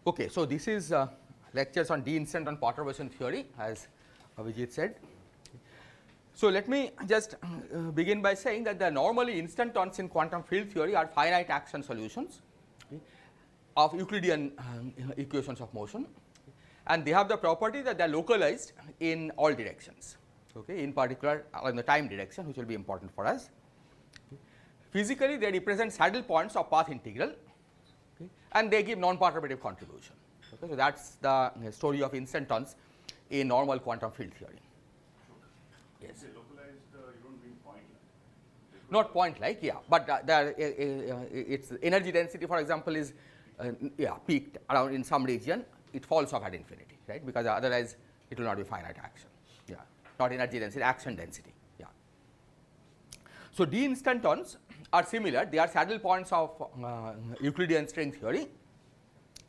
Okay, so this is lectures on D-instanton perturbation theory, as Vijit said. So let me just begin by saying that the normally instantons in quantum field theory are finite action solutions of Euclidean equations of motion, and they have the property that they are localized in all directions. Okay, in particular in the time direction, which will be important for us. Okay. Physically, they represent saddle points of path integral. Okay, and they give non-perturbative contribution. Okay, so that's the story of instantons in normal quantum field theory. Yes. Localized, you don't mean point-like. Not point-like, yeah, but its energy density, for example, is peaked around in some region. It falls off at infinity, right? Because otherwise it will not be finite action. Yeah, not energy density, action density. Yeah. So D-instantons are similar. They are saddle points of Euclidean string theory.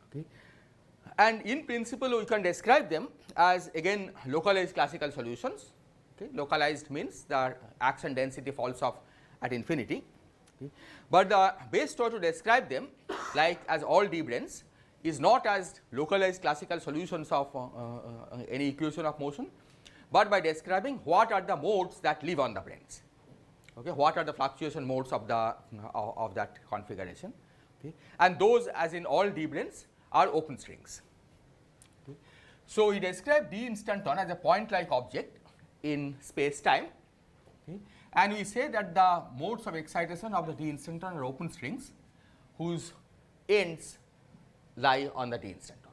Okay. And in principle, we can describe them as again localized classical solutions. Okay. Localized means the action density falls off at infinity. Okay. But the best way to describe them, like as all D-branes, is not as localized classical solutions of any equation of motion, but by describing what are the modes that live on the branes. Okay, what are the fluctuation modes of the of that configuration? Okay, and those, as in all D-branes, are open strings. Okay. So we describe D-instanton as a point-like object in space-time, okay, and we say that the modes of excitation of the D-instanton are open strings whose ends lie on the D-instanton.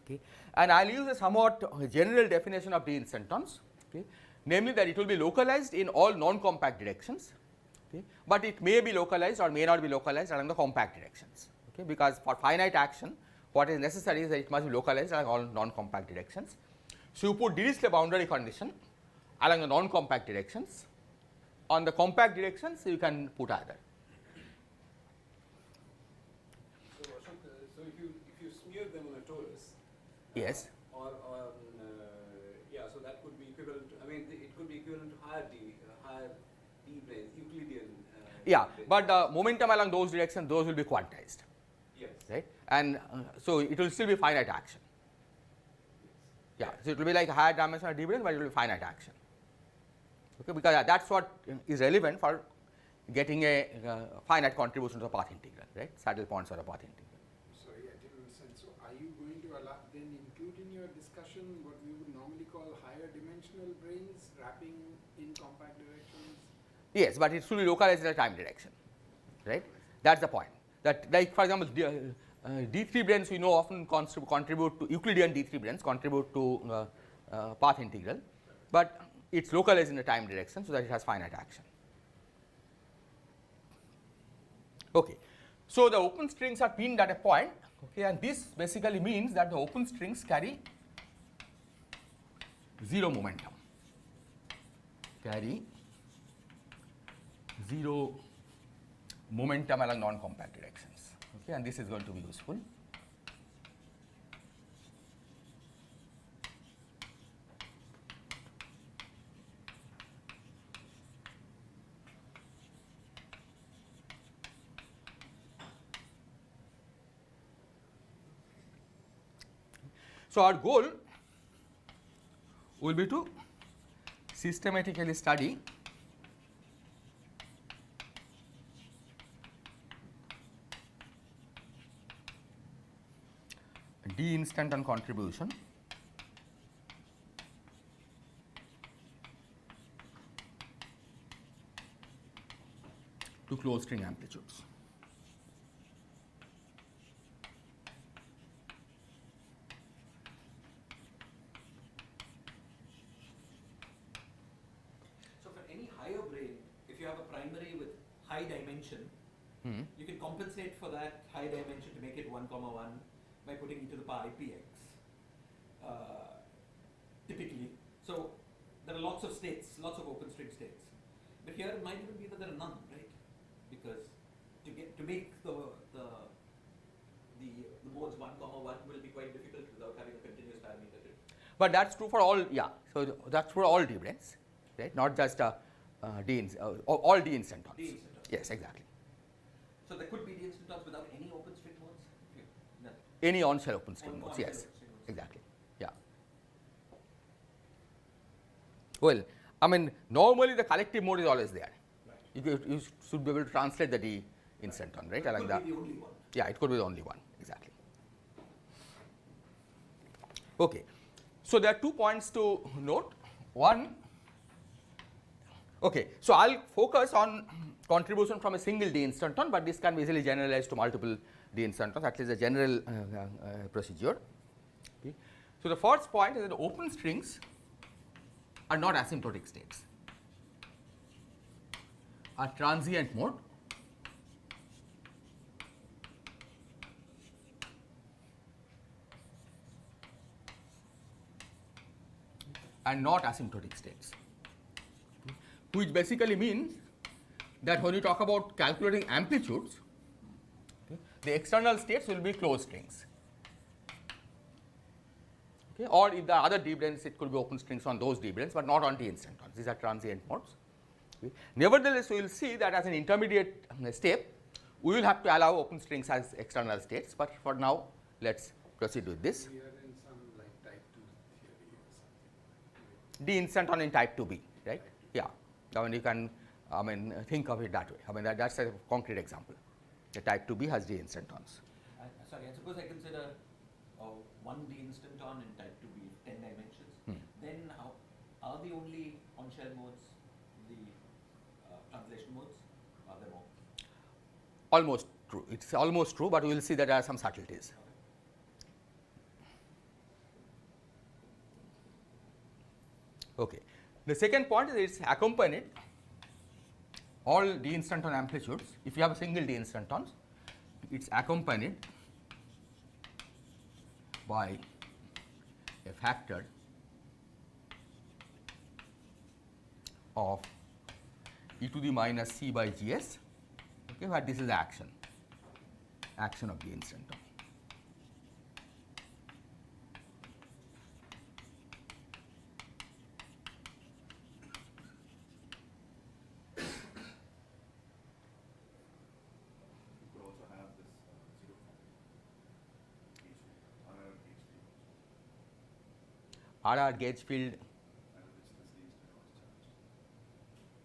Okay. And I will use a somewhat general definition of D-instantons, okay, namely that it will be localized in all non-compact directions, okay, but it may be localized or may not be localized along the compact directions, okay, because for finite action what is necessary is that it must be localized along all non-compact directions. So you put Dirichlet boundary condition along the non-compact directions. On the compact directions you can put either. So if you smear them on a torus, yes, or yeah, so that could be equivalent to, I mean, it could be equivalent to higher D-branes, Euclidean. Yeah, but the momentum along those directions, those will be quantized. Yes. Right, and so it will still be finite action. Yeah, so it will be like a higher dimensional D-brane, but it will be finite action. Okay, because that's what is relevant for getting a finite contribution to the path integral, right? Saddle points or a path integral. So yeah, didn't understand. So are you going to allow, then include in your discussion what we would normally call higher dimensional branes wrapping in compact directions? Yes, but it should be localized in a time direction, right? That's the point. That, like for example, D3 branes we know often contribute to Euclidean D3 branes contribute to path integral, but it's localized in a time direction so that it has finite action. Okay, so the open strings are pinned at a point, okay, and this basically means that the open strings carry zero momentum, along non-compact directions, okay, and this is going to be useful. So our goal will be to systematically study D-instanton contribution to closed string amplitudes. So for any higher brane, if you have a primary with high dimension, you can compensate for that high dimension to make it 1, 1 by putting e to the power IPX, typically. So there are lots of states, lots of open string states. But here it might even be that there are none, right? Because to make the modes 1, 1 will be quite difficult without having a continuous parameter. But that's true for all, yeah. So that's for all D-branes, right? Not just all D-instantons. D-instantons. Yes, exactly. So there could be D-instantons without any open string modes? No. Any on-shell open string On- modes, on-shell yes, open string modes. exactly, yeah. Well, I mean, normally the collective mode is always there. Right. You should be able to translate the D-instanton, right? But Along it the, could be the only one. yeah, it could be the only one, exactly. Okay, so there are 2 points to note. One, okay, so I'll focus on contribution from a single D-instanton, but this can be easily generalized to multiple D-instantons, at least a general procedure. Okay. So the first point is that open strings are not asymptotic states, are transient mode, and not asymptotic states, which basically means that when you talk about calculating amplitudes, okay, the external states will be closed strings. Okay, or if there are other D-branes, it could be open strings on those D-branes, but not on D-instantons. These are transient modes. Okay. Nevertheless, we will see that as an intermediate step, we will have to allow open strings as external states, but for now, let's proceed with this. We are in some like type 2 theory or something. D-instanton in type 2b, right? Yeah. I mean, you can, I mean, think of it that way. I mean, that's a concrete example. The type 2b has D-instantons. Sorry, I suppose I consider one D-instanton in type 2b 10 dimensions. Then how are the only on-shell modes the translation modes? Are there more? Almost true. It's almost true, but we will see that there are some subtleties. Okay. The second point is it's accompanied all D-instanton amplitudes. If you have a single D-instantons, it's accompanied by a factor of e to the minus c by gs, okay, where this is the action of the instanton. You could also have this zero form, RR gauge field. and which this leads to cross charge.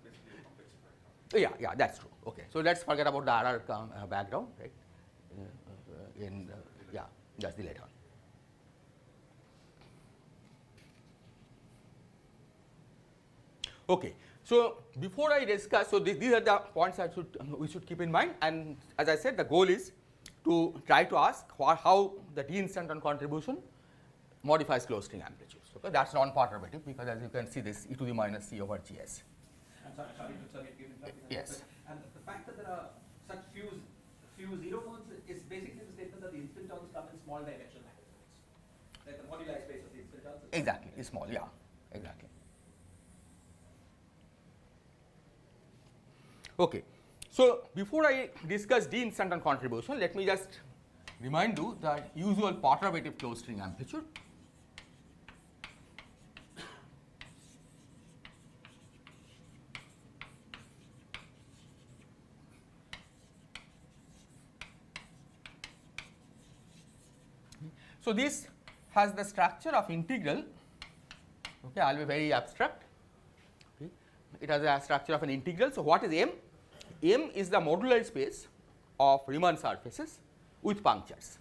Basically a complexified problem. Yeah, that's true. Okay, so let's forget about the RR background, right? Yeah, that's the later one. Okay, so before I discuss, so these are the points that we should keep in mind, and as I said, the goal is to try to ask how the D-instanton contribution modifies closed string amplitudes. Okay, that's non-perturbative because as you can see this e to the minus c over gs. I'm sorry to keep interrupting. Yes. And the fact that there are such few zero modes is basically the statement that the instantons come in small dimensional magnitudes. Like the moduli space of the instantons. is Exactly, it's small, yeah, exactly. Okay, so before I discuss D-instanton contribution, let me just remind you the usual perturbative closed string amplitude. So this has the structure of integral. Okay, I'll be very abstract. Okay. It has a structure of an integral. So what is M? M is the moduli space of Riemann surfaces with punctures.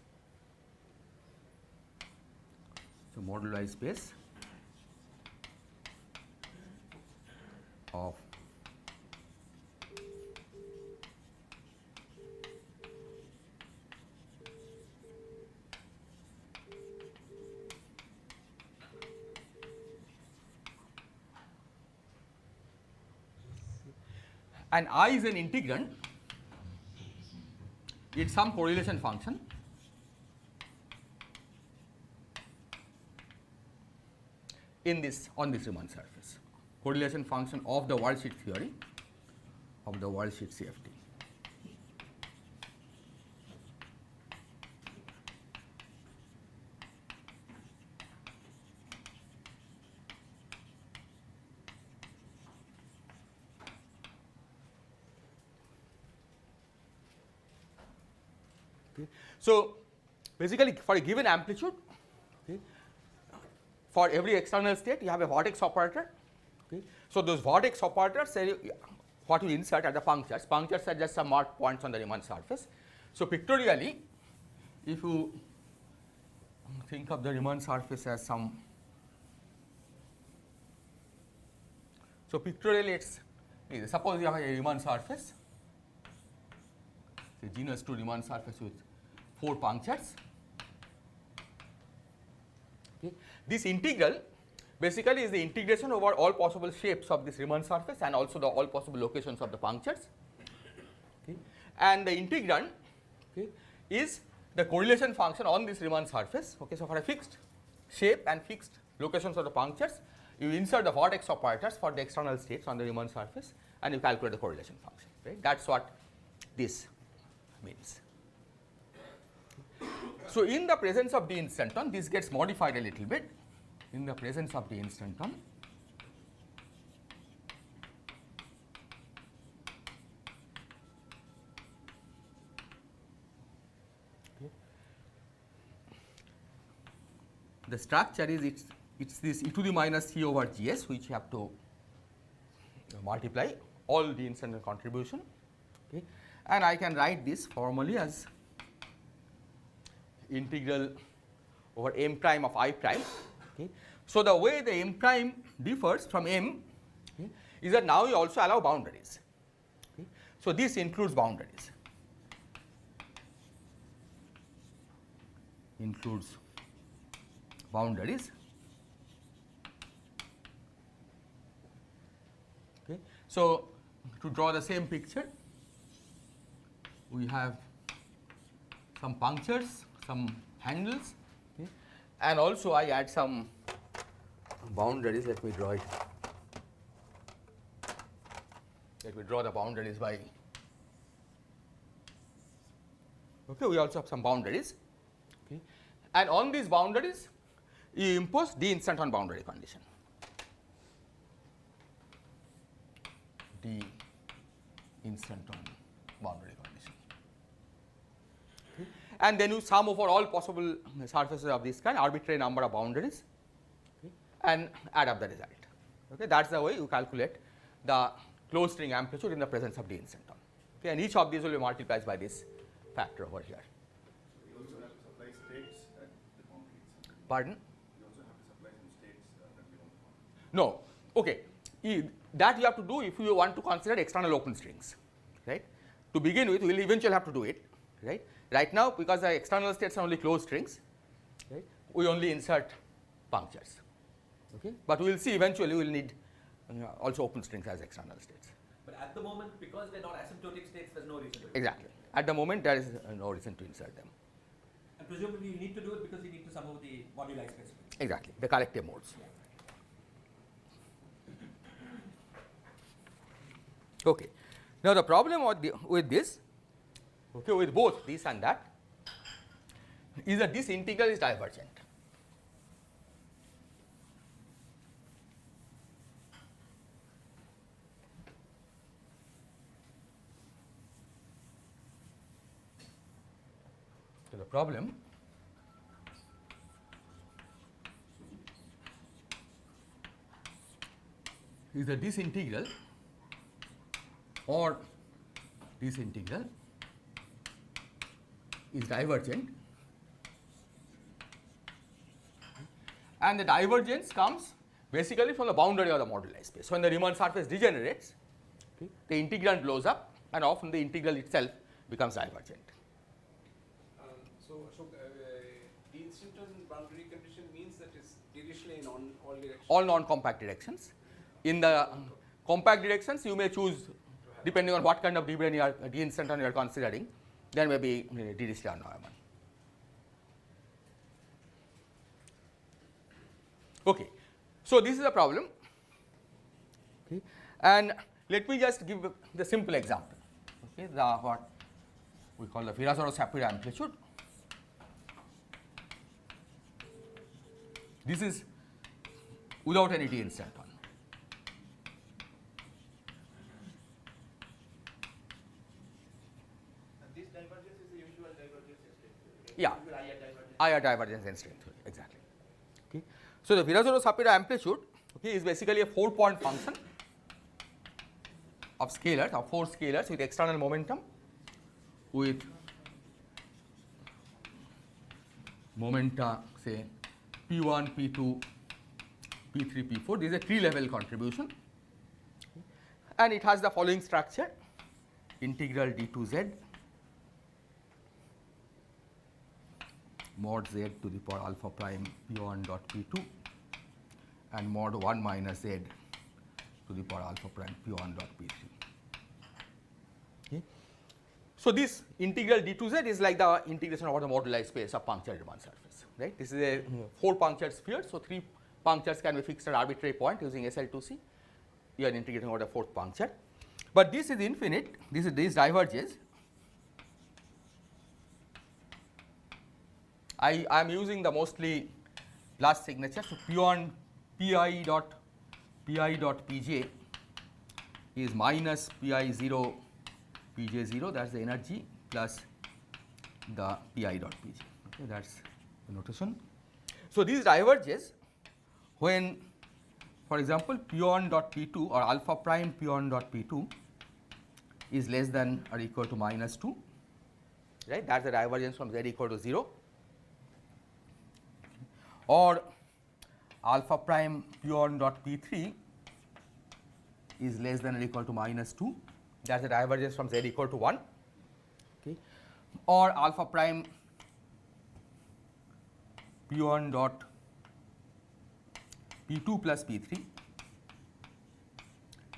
So moduli space of and I is an integrand, it's some correlation function in this on this Riemann surface, correlation function of the worldsheet theory of the worldsheet CFT. Okay. So basically for a given amplitude, okay, for every external state you have a vortex operator. Okay. So those vortex operators say what you insert are the punctures. Punctures are just some marked points on the Riemann surface. So pictorially, if you think of the Riemann surface as some, so pictorially it's, suppose you have a Riemann surface, the genus 2 Riemann surface with 4 punctures. Okay. This integral basically is the integration over all possible shapes of this Riemann surface and also the all possible locations of the punctures. Okay. And the integrand, okay, is the correlation function on this Riemann surface. Okay. So for a fixed shape and fixed locations of the punctures, you insert the vortex operators for the external states on the Riemann surface and you calculate the correlation function. Right. That's what this means. So in the presence of D-instanton, this gets modified a little bit. In the presence of D-instanton, okay, the structure is it's this e to the minus c over gs, which you have to multiply all D-instanton contribution. Okay. And I can write this formally as integral over m prime of I prime. Okay. So the way the m prime differs from m, okay, is that now you also allow boundaries. Okay. So this includes boundaries. Includes boundaries. Okay. So to draw the same picture, we have some punctures, some handles, okay, and also I add some boundaries. Let me draw it. Let me draw the boundaries by. Okay, we also have some boundaries. Okay, and on these boundaries, you impose D-instanton boundary condition. D-instanton boundary condition. Okay. And then you sum over all possible surfaces of this kind, arbitrary number of boundaries, okay, and add up the result. Okay. That's the way you calculate the closed string amplitude in the presence of D-instanton. Okay. And each of these will be multiplied by this factor over here. You also have to supply states at the boundaries. Pardon? You also have to supply some states that we don't want. No. Okay. That you have to do if you want to consider external open strings, right? To begin with, we will eventually have to do it, right? Right now, because the external states are only closed strings, right, we only insert punctures, okay? But we will see eventually we will need also open strings as external states. But at the moment, because they're not asymptotic states, there's no reason to do it. Exactly. At the moment, there is no reason to insert them. And presumably you need to do it because you need to sum over the moduli specifically. Exactly. The collective modes. Yeah. Okay. Now the problem with this, okay, with both this and that, is that this integral is divergent. So the problem is that this integral or this integral is divergent, and the divergence comes basically from the boundary of the moduli space. So when the Riemann surface degenerates, okay, the integrand blows up and often the integral itself becomes divergent. So D-instanton boundary condition means that it's directionally in all directions. All non-compact directions. In the compact directions, you may choose, depending on what kind of D-instanton you are considering, there may be Dirichlet or Neumann. Okay, so this is a problem. Okay, and let me just give the simple example. Okay, the what we call the Virasoro-Shapiro amplitude. This is without any D-instanton. This divergence is the usual divergence estate. Yeah. Usual IR divergence. higher divergence than string theory, exactly. Okay. So, the Virasoro-Shapiro amplitude, okay, is basically a 4-point function of scalars, of 4 scalars with external momentum, with momenta say P1, P2, P3, P4. This is a tree level contribution, and it has the following structure: integral d to z mod z to the power alpha prime P1 dot P2 and mod 1 minus z to the power alpha prime P1 dot P3. Okay. So, this integral d to z is like the integration over the moduli space of punctured Riemann surface, right. This is a 4 punctured sphere. So, 3 punctures can be fixed at arbitrary point using SL2C. You are integrating over the 4th puncture, but this is infinite. This diverges. I am using the mostly plus signature. So, Pi dot Pj is minus Pi0 Pj0, that is the energy, plus the Pi dot Pj. Okay, that is the notation. So, this diverges when, for example, P1 dot P2 or alpha prime P1 dot P2 is less than or equal to minus 2, right. That is the divergence from z equal to 0. Or alpha prime P1 dot P3 is less than or equal to minus 2, that is the divergence from z equal to 1. Okay. Or alpha prime P1 dot P2 plus P3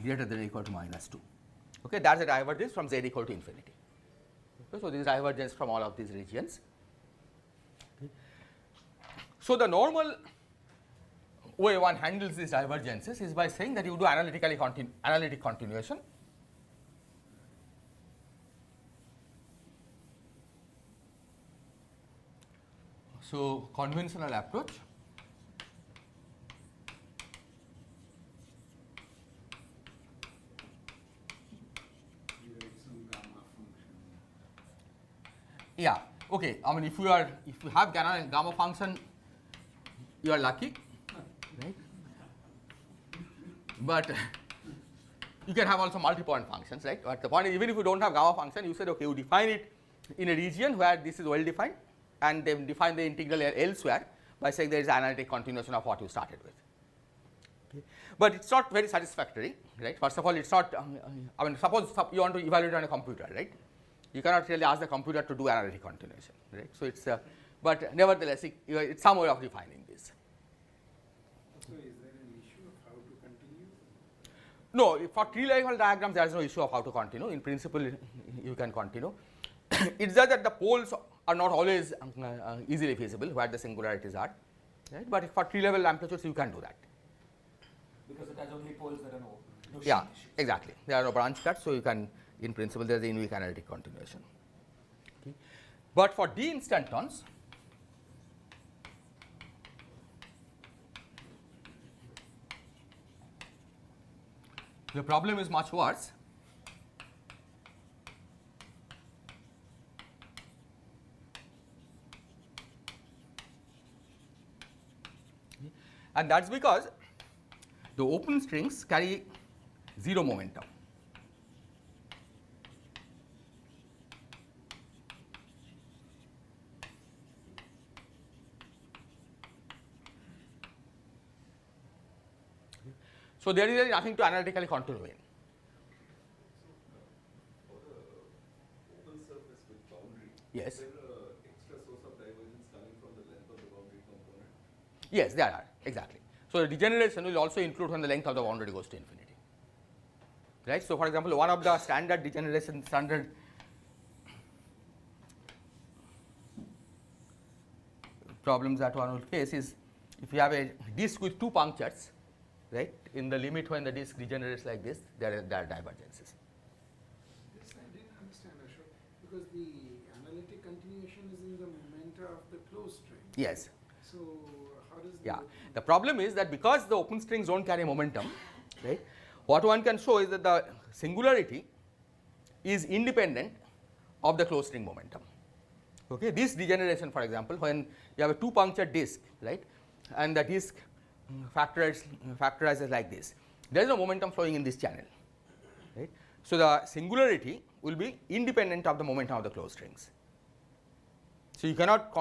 greater than or equal to minus 2. Okay. That is the divergence from z equal to infinity. Okay. So, this is divergence from all of these regions. Okay. So, the normal way one handles these divergences is by saying that you do analytic continuation. So, conventional approach yeah, okay. I mean, if you have gamma function, you are lucky, right? But you can have also multi-point functions, right? But the point is, even if you don't have gamma function, you said okay, you define it in a region where this is well defined, and then define the integral elsewhere by saying there is an analytic continuation of what you started with. Okay. But it's not very satisfactory, right? First of all, it's not. I mean, suppose you want to evaluate on a computer, right? You cannot really ask the computer to do analytic continuation, right? So it's, but nevertheless, it's some way of defining this. So is there an issue of how to continue? No, for tree level diagrams, there is no issue of how to continue. In principle, you can continue. It's just that the poles are not always easily feasible where the singularities are, right? But for tree level amplitudes, you can do that. Because it has only poles, there are no Yeah, sheet issues. exactly. There are no branch cuts, so you can, in principle, there is in weak analytic continuation. Okay. But for D-instantons, the problem is much worse. And that is because the open strings carry 0 momentum. So, there is really nothing to analytically continue in. For the open surface with boundary, Yes. is there an extra source of divergence coming from the length of the boundary component? Yes, there are, exactly. So, the degeneration will also include when the length of the boundary goes to infinity, right. So, for example, one of the standard degeneration problems that one will face is if you have a disk with 2 punctures, right, in the limit when the disk degenerates like this, there are divergences. This I didn't understand, Ashok, because the analytic continuation is in the momenta of the closed string. Yes. So how does the Yeah. The problem is that because the open strings don't carry momentum, right, what one can show is that the singularity is independent of the closed string momentum. Okay, this degeneration, for example, when you have a two punctured disk, right, and the disk factorizes like this, there is no momentum flowing in this channel, right. So the singularity will be independent of the momentum of the closed strings. So you cannot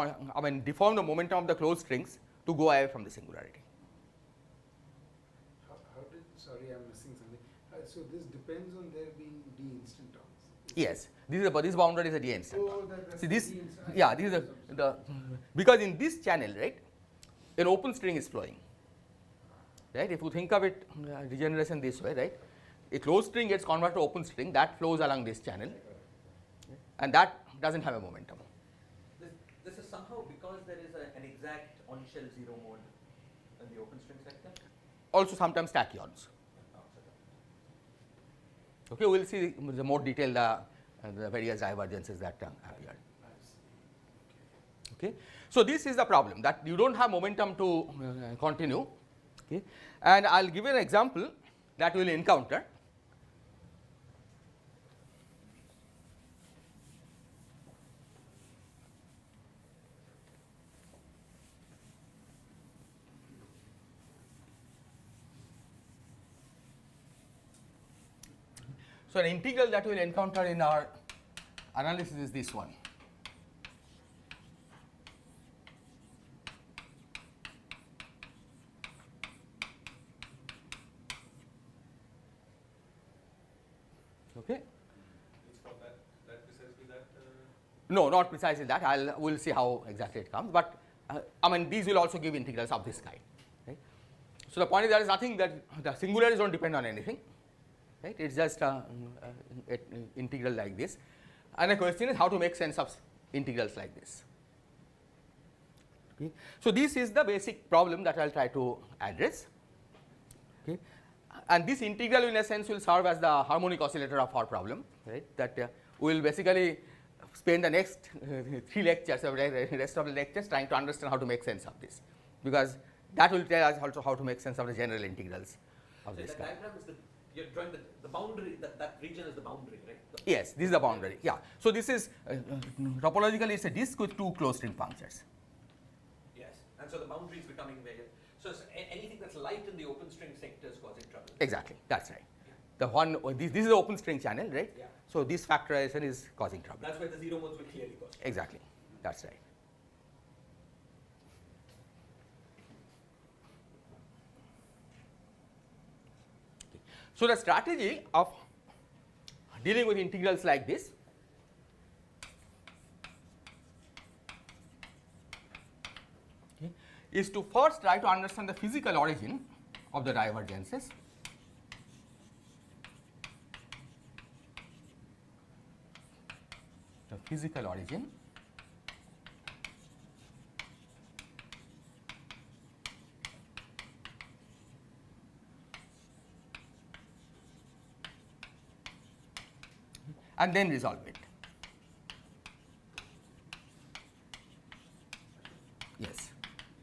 deform the momentum of the closed strings to go away from the singularity. Sorry, I'm missing something. So this depends on there being D-instantons. Yes, this boundary is a D-instanton. Oh, See this, D-instanton. yeah, this is the because in this channel, right, an open string is flowing, right. If you think of it degeneration this way, right, a closed string gets converted to open string that flows along this channel, and that doesn't have a momentum. This is somehow because there is an exact on-shell zero mode in the open string sector. Also sometimes tachyons. Okay, we will see the more detail the various divergences that appear. Okay, so this is the problem, that you don't have momentum to continue. Okay, and I'll give you an example that we will encounter. So an integral that we will encounter in our analysis is this one. Okay. It's for that precisely that. No, not precisely that. We'll see how exactly it comes. But these will also give integrals of this kind. Right? So the point is there is nothing that the singularities don't depend on anything. Right? It's just an integral like this. And the question is how to make sense of integrals like this. Okay. So this is the basic problem that I'll try to address. Okay. And this integral in a sense will serve as the harmonic oscillator of our problem, right? That we will basically spend the next 3 lectures, or the rest of the lectures, trying to understand how to make sense of this, because that will tell us also how to make sense of the general integrals of this The kind. diagram is you're drawing the boundary, that region is the boundary, right? Yes, this is the boundary. Yeah. So this is topologically it's a disk with 2 closed string punctures. Yes, and so the boundary is becoming very. So anything that's light in the open string sector is causing trouble. Exactly, that's right. Yeah. The one this is the open string channel, right? Yeah. So this factorization is causing trouble. That's where the zero modes will clearly cause trouble. Exactly, that's right. So the strategy of dealing with integrals like this is to first try to understand the physical origin of the divergences. The physical origin. And then resolve it. Yes.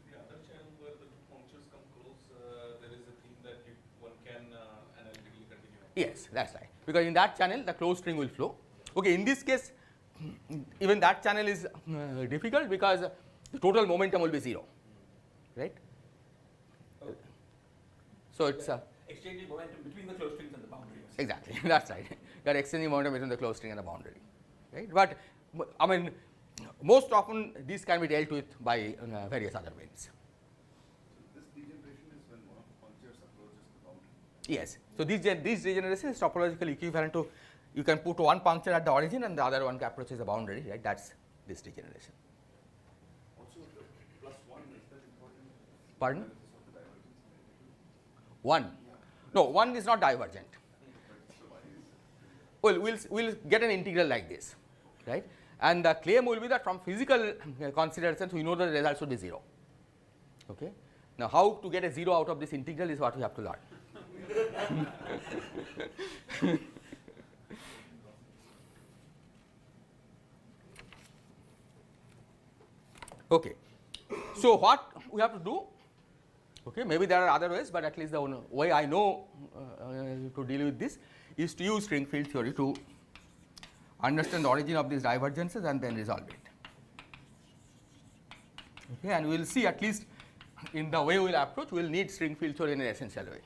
The other channel where the 2 punctures come close, there is a thing that one can analytically continue. Yes, that's right. Because in that channel, the closed string will flow. Okay, in this case, even that channel is difficult because the total momentum will be 0, right? Okay. So it's Exchanging momentum between the closed strings and the boundary. exactly that's right. You are exchanging momentum between the closed string and the boundary, right? But most often these can be dealt with by various other means. So this degeneration is when one of the punctures approaches the boundary. Yes. So this degeneration is topologically equivalent to, you can put one puncture at the origin and the other one approaches the boundary, right? That's this degeneration. Also, the +1 is that important? Pardon? Analysis of the divergence in the integral. 1. No, 1 is not divergent. So why is it? Well, we'll get an integral like this, right? And the claim will be that from physical considerations, we know that the results should be 0. Okay? Now, how to get a 0 out of this integral is what we have to learn. Okay. So, what we have to do, okay, maybe there are other ways, but at least the way I know to deal with this is to use string field theory to understand the origin of these divergences and then resolve it. Okay, and we will see at least in the way we will approach, we will need string field theory in an essential way.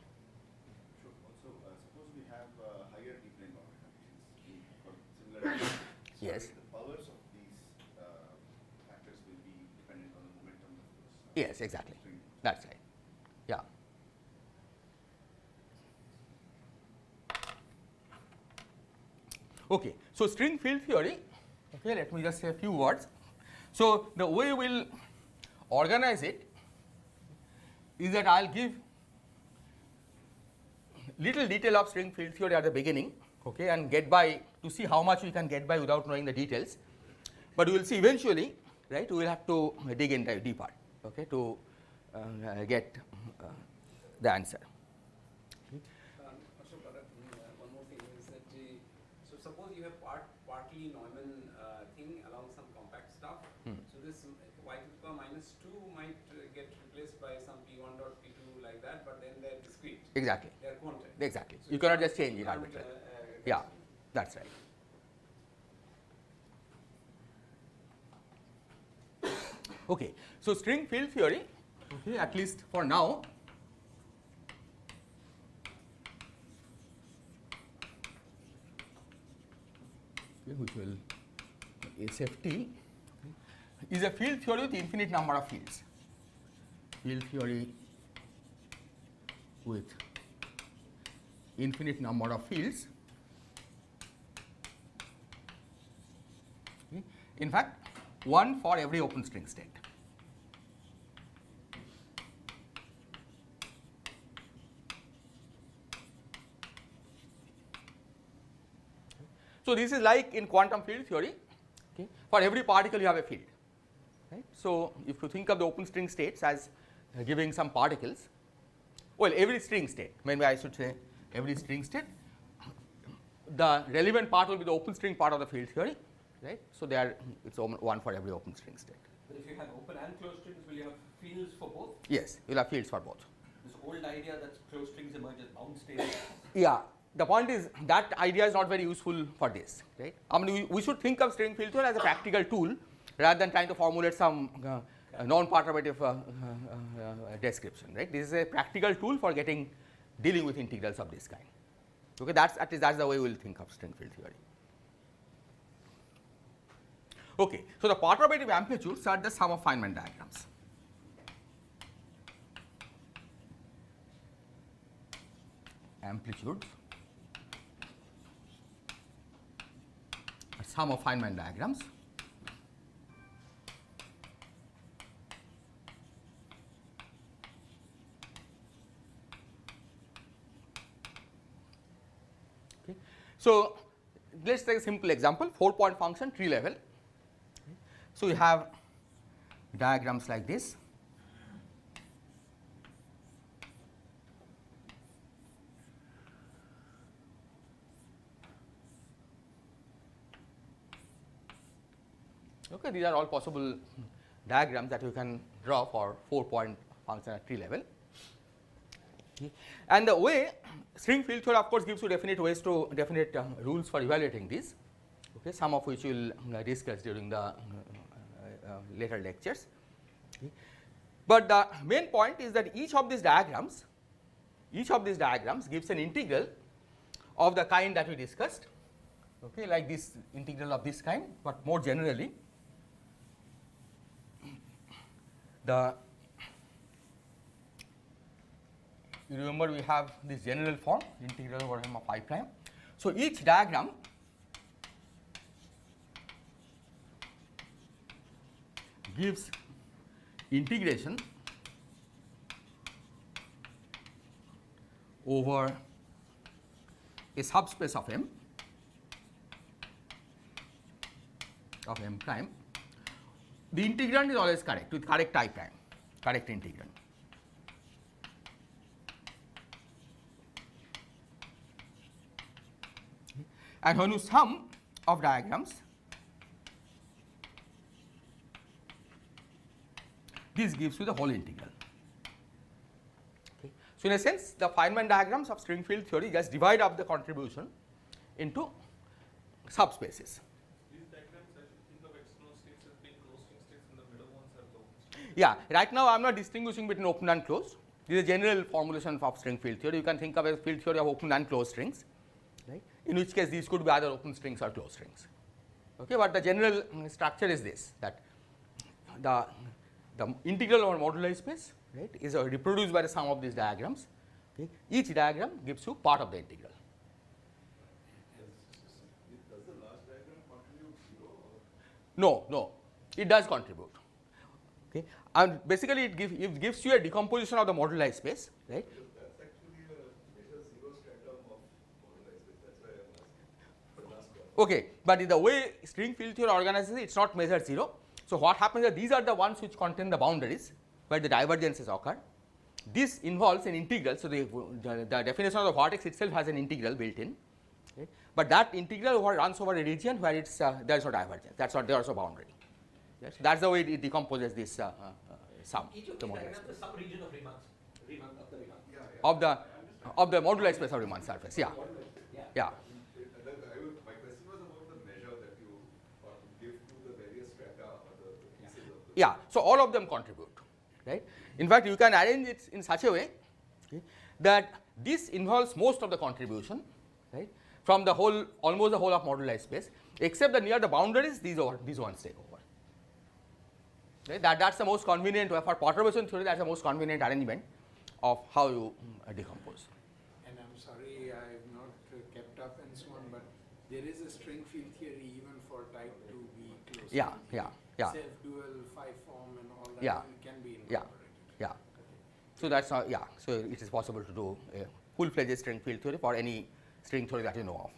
Sure. Also, suppose we have higher D-plane boundary conditions for similar. Yes. The powers of these factors will be dependent on the momentum of those. Yes, exactly. string. That's right. Yeah. Okay, so string field theory, okay, let me just say a few words. So, the way we will organize it is that I will give little detail of string field theory at the beginning, okay, and get by to see how much we can get by without knowing the details. But we will see eventually, right, we will have to dig in deeper, okay, to get the answer. Also, one more thing is that so suppose you have partly Neumann thing along some compact stuff. So this y to the power minus 2 might get replaced by some p1 dot p2 like that, but then they're discrete. Exactly. They're quantum. Exactly. So You cannot just change it can't, arbitrarily. uh, Yeah, that's right. Okay, so string field theory, okay, at least for now, okay, which will SFT, is a field theory with infinite number of fields. Field theory with infinite number of fields. Okay. In fact, one for every open string state. So, this is like in quantum field theory, okay. For every particle you have a field, right. So, if you think of the open string states as giving some particles, well, every string state, maybe I should say every string state, the relevant part will be the open string part of the field theory, right. So, there it's one for every open string state. But if you have open and closed strings, will you have fields for both? Yes, you will have fields for both. This old idea that closed strings emerge as bound states. Yeah, the point is that idea is not very useful for this, right. I mean, we should think of string field theory as a practical tool rather than trying to formulate some non-perturbative description, right. This is a practical tool for dealing with integrals of this kind. Okay, that's the way we will think of string field theory. Okay, so the perturbative amplitudes are the sum of Feynman diagrams. Amplitudes are sum of Feynman diagrams. Okay. So, let us take a simple example, 4-point function, tree level. So, you have diagrams like this. Okay, these are all possible diagrams that you can draw for 4-point function at tree level. Okay. And the way string field theory of course gives you definite rules for evaluating these, okay, some of which we will discuss during the later lectures. Okay. But the main point is that each of these diagrams gives an integral of the kind that we discussed, okay, like this integral of this kind, but more generally you remember we have this general form integral over m of I prime. So, each diagram gives integration over a subspace of m prime. The integrand is always correct with correct I prime, correct integrand. And when you sum of diagrams, this gives you the whole integral. Okay. So, in a sense, the Feynman diagrams of string field theory just divide up the contribution into subspaces. These diagrams, I should think of external states as being closed string states and the middle ones are the open string. Yeah, right now I am not distinguishing between open and closed. This is a general formulation of string field theory. You can think of a field theory of open and closed strings, right? In which case these could be either open strings or closed strings. Okay, but the general structure is this, that the integral over moduli space, right, is reproduced by the sum of these diagrams. Okay. Each diagram gives you part of the integral. Does the last diagram contribute 0? No, it does contribute. Okay, and basically it gives you a decomposition of the moduli space, right? That's actually a measure 0 stratum of moduli space. That's why I'm asking the last one. Okay, but in the way string field theory organizes it, it's not measured 0. So what happens is these are the ones which contain the boundaries where the divergences occur. This involves an integral, so the definition of the vortex itself has an integral built in, right? But that integral runs over a region where it's there is no divergence. That's not there is no boundary. Yes, that's the way it decomposes this sum. Each of the these moduli diagrams space. is some region of Riemann of the Riemann. Yeah, yeah. Of the I understand. of the moduli space of Riemann surface. Yeah, Yeah. yeah. My question was about the measure that you give to the various strata or the pieces of the. Yeah, so all of them contribute, right? In fact, you can arrange it in such a way, okay, that this involves most of the contribution, right, from the whole, almost the whole of moduli space, except that near the boundaries, these ones take over. Right? That's the most convenient way for perturbation theory. That's the most convenient arrangement of how you decompose. And I'm sorry I've not kept up and so on, but there is a string field theory even for type 2B closed. Yeah, field yeah, theory. yeah. Self-dual, 5-form and all that Yeah. can be Yeah. incorporated. Yeah. So that's how, yeah. So it is possible to do a full-fledged string field theory for any string theory that you know of.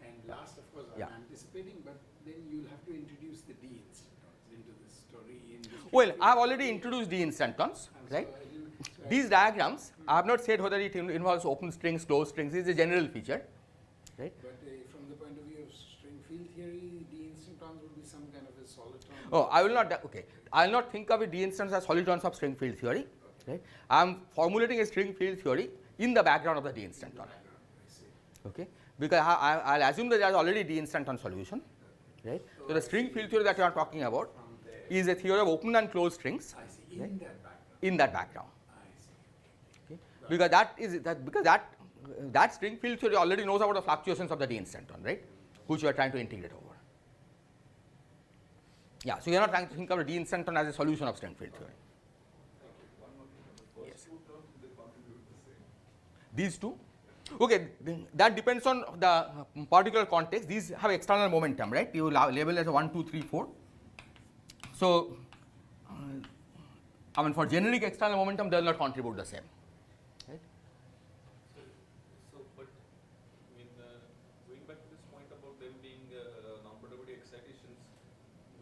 And last, of course, Yeah. I'm anticipating, but then you'll have to introduce the D-instantons into this story. In the string Well, field I have already theory. introduced D-instantons, And so right? I didn't- so I- These diagrams, I have not said whether it involves open strings, closed strings. This is a general feature, right? But from the point of view of string field theory, D-instantons would be some kind of a soliton. Oh, I will not. Okay, I will not think of a D-instance as solitons of string field theory. Right? I am formulating a string field theory in the background of the D-instanton. I see. Okay, because I'll assume that there is already D-instanton solution, right? So the string field theory that you are talking about From there, is a theory of open and closed strings I see, right, in that background. in that background. I see. Okay, because that string field theory already knows about the fluctuations of the D-instanton, right? Which you are trying to integrate over. Yeah, so you are not trying to think of a D-instanton as a solution of string field theory. One more thing. The first two terms, they contribute the same. These two? Okay, that depends on the particular context. These have external momentum, right? You label as a 1, 2, 3, 4. So, I mean, for generic external momentum, they will not contribute the same. Right? So, but I mean, going back to this point about them being non-perturbative excitations,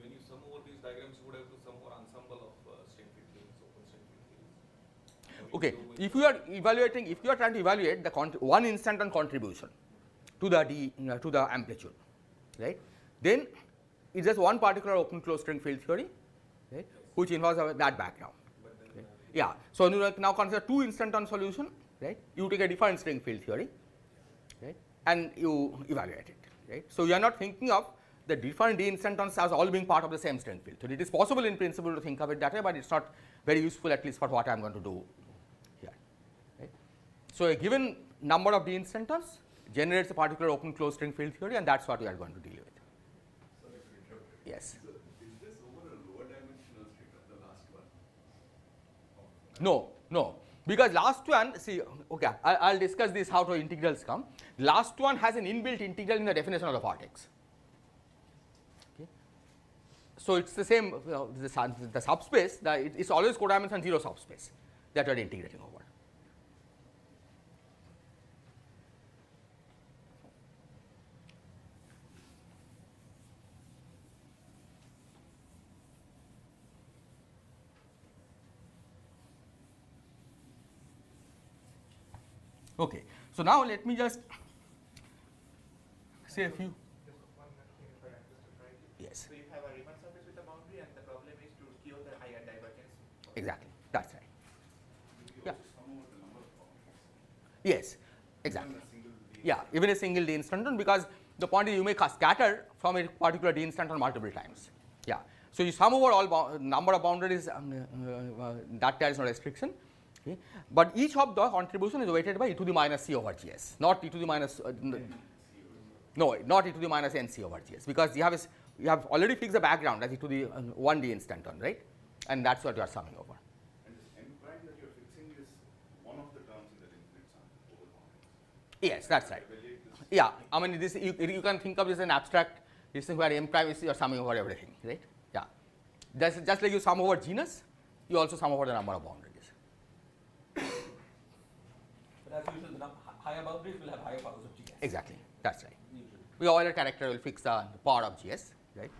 when you sum over these diagrams, you would have to sum over ensemble of string field theories, open string field theories. Okay, if you are evaluating, if you are trying to evaluate the one instanton contribution to the amplitude, right? Then it's just one particular open closed string field theory, right? Which involves that background. Right? Yeah. So you now consider two instanton solution, right? You take a different string field theory, right? And you evaluate it, right? So you are not thinking of the different D-instantons as all being part of the same string field. So it is possible in principle to think of it that way, but it's not very useful, at least for what I am going to do here. Right? So a given number of D-instantons generates a particular open closed string field theory, and that's what we are going to deal with. Sorry to interrupt. Yes. So is this over a lower dimensional strata, the last one? No. Because last one, see, okay, I'll discuss this how to integrals come. Last one has an inbuilt integral in the definition of the vortex. Okay. So it's the same, the subspace, it's always codimension 0 subspace that we are integrating over. Okay, so now let me just say a few. Just one thing if I understood correctly. Yes, So you have a Riemann surface with a boundary, and the problem is to cure the higher divergence. exactly, that's right. You Yeah. also sum over the number of boundaries. Yes, exactly. Even a single D. Yeah, even a single D-instanton, because the point is you may scatter from a particular D-instanton multiple times. Yeah. So, you sum over all number of boundaries, that there is no restriction. Okay. But each of the contribution is weighted by e to the minus c over gs, not e to the minus no, not e to the minus nc over gs, because you have already fixed the background as e to the 1 d-instanton, right? And that's what you are summing over. And this n prime that you're fixing is one of the terms in that infinite sum over boundaries. Yes, that's right. Evaluate this. Yeah, I mean this you can think of this as an abstract. This is where m prime is you are summing over everything, right? Yeah, just like you sum over genus, you also sum over the number of boundaries. But as usual, the higher boundaries will have higher powers of GS. Exactly, that's right. Usually. The Euler character will fix the power of GS, right?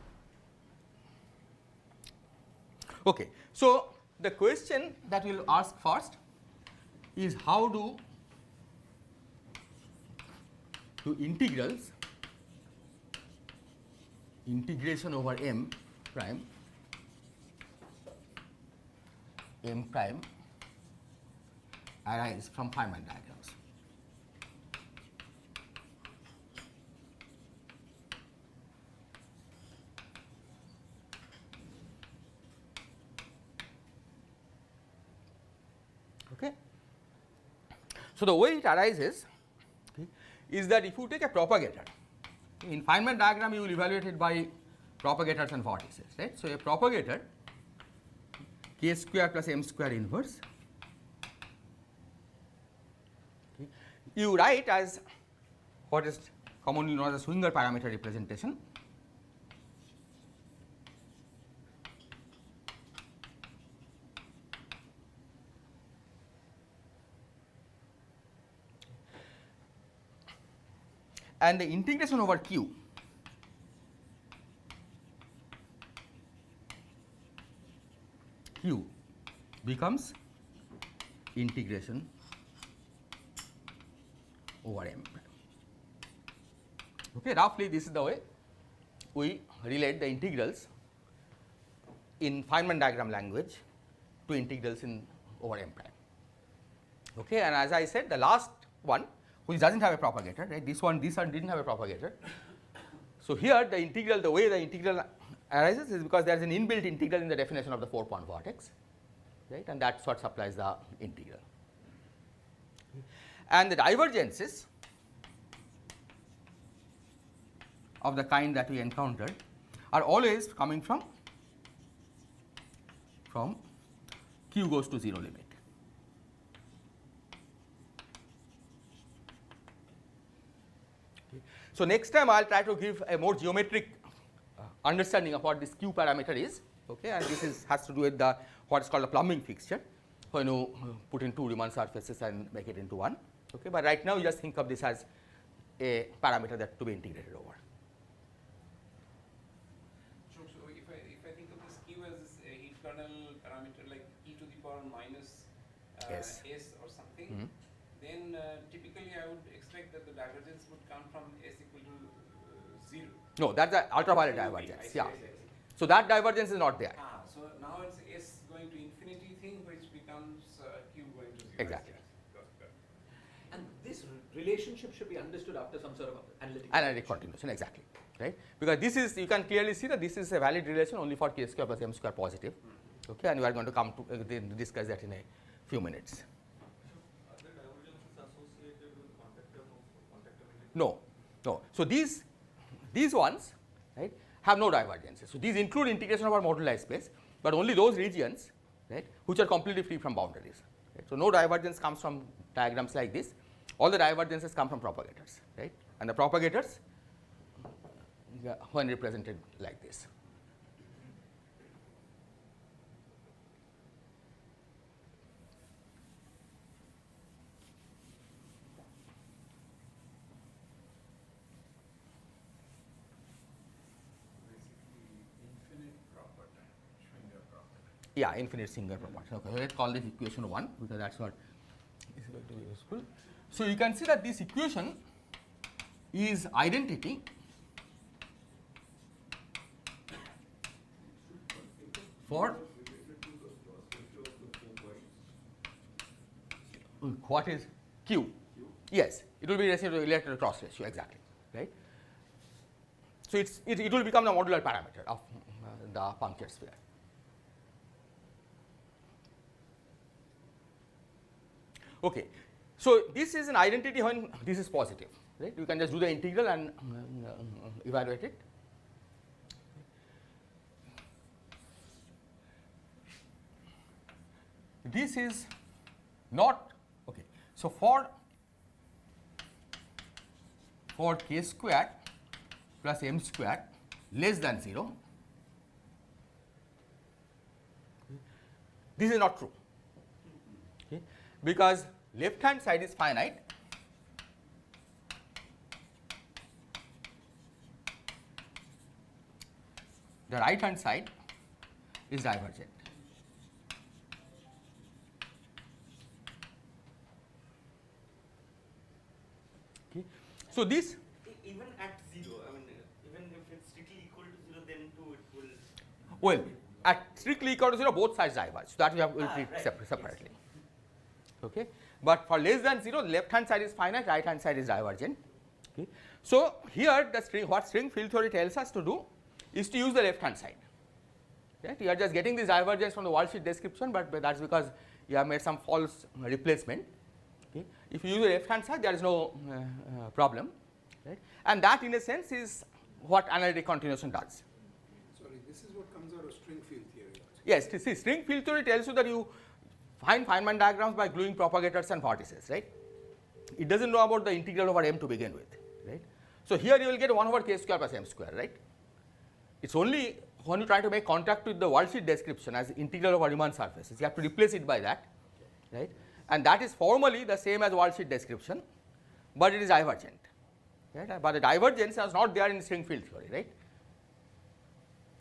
Okay, so the question that we will ask first is how do integrals integration over m prime arise from Feynman diagrams. Okay. So, the way it arises, okay, is that if you take a propagator, in Feynman diagram you will evaluate it by propagators and vortices, right. So, a propagator k square plus m square inverse, okay, you write as what is commonly known as a Swinger parameter representation. And the integration over q becomes integration over m prime. Okay, roughly this is the way we relate the integrals in Feynman diagram language to integrals in over m prime. Okay, and as I said, the last one which does not have a propagator, right? This one did not have a propagator. So, here the integral, the way the integral arises is because there is an inbuilt integral in the definition of the 4-point vortex, right? And that is what supplies the integral. And the divergences of the kind that we encountered are always coming from q goes to 0 limit. So, next time I will try to give a more geometric understanding of what this q parameter is, okay, and this has to do with the what is called a plumbing fixture, when you put in two Riemann surfaces and make it into one. Okay, but right now you just think of this as a parameter that to be integrated over. So if I think of this q as a heat kernel parameter like e to the power minus Yes. s or something, Mhm. then typically I would expect that the divergence would come from s equal to 0. No, that is the ultraviolet Okay, divergence. I see, Yeah. I see, I see. So, that divergence is not there. So now it's s going to infinity thing, which becomes q going to 0. Exactly. Got it. And this relationship should be understood after some sort of analytic. Analytic continuation, exactly, right? Because this is, you can clearly see that this is a valid relation only for k square plus m square positive, okay, and we are going to come to discuss that in a few minutes. Are there divergences associated with contact term also? Contact term integral? No, no. So, these ones, right, have no divergences. So, these include integration of our moduli space, but only those regions, right, which are completely free from boundaries. Right. So, no divergence comes from diagrams like this. All the divergences come from propagators, right, and the propagators when represented like this. Infinite property, Schwinger property. Yeah, infinite Singer proportion. Okay, let's call this equation 1 because that's what is going to be useful. So, you can see that this equation is identity for what is q? Yes, it will be related to the cross ratio, exactly, right. So, it will become the modular parameter of the punctured sphere. Okay, so this is an identity when this is positive, right? You can just do the integral and evaluate it. This is not okay. So for k square plus m square less than 0, this is not true, okay, because left hand side is finite, the right hand side is divergent. Okay. So this Even at 0, I mean, even if it's strictly equal to 0, then too it will. well at strictly equal to 0 both sides diverge, so that we have will treat right. separately. Okay. But for less than 0, left hand side is finite, right hand side is divergent. Okay. So here the string, what string field theory tells us to do is to use the left hand side. Right? You are just getting this divergence from the worldsheet description, but that's because you have made some false replacement. Okay. If you use the left hand side, there is no problem, right? And that in a sense is what analytic continuation does. Sorry, this is what comes out of string field theory also. Yes, see, string field theory tells you that you find Feynman diagrams by gluing propagators and vortices, right? It doesn't know about the integral over m to begin with, right? So here you will get 1 over k square plus m square, right? It's only when you try to make contact with the worldsheet description as integral over Riemann surfaces, you have to replace it by that, right? And that is formally the same as worldsheet description, but it is divergent, right? But the divergence is not there in string field theory, right?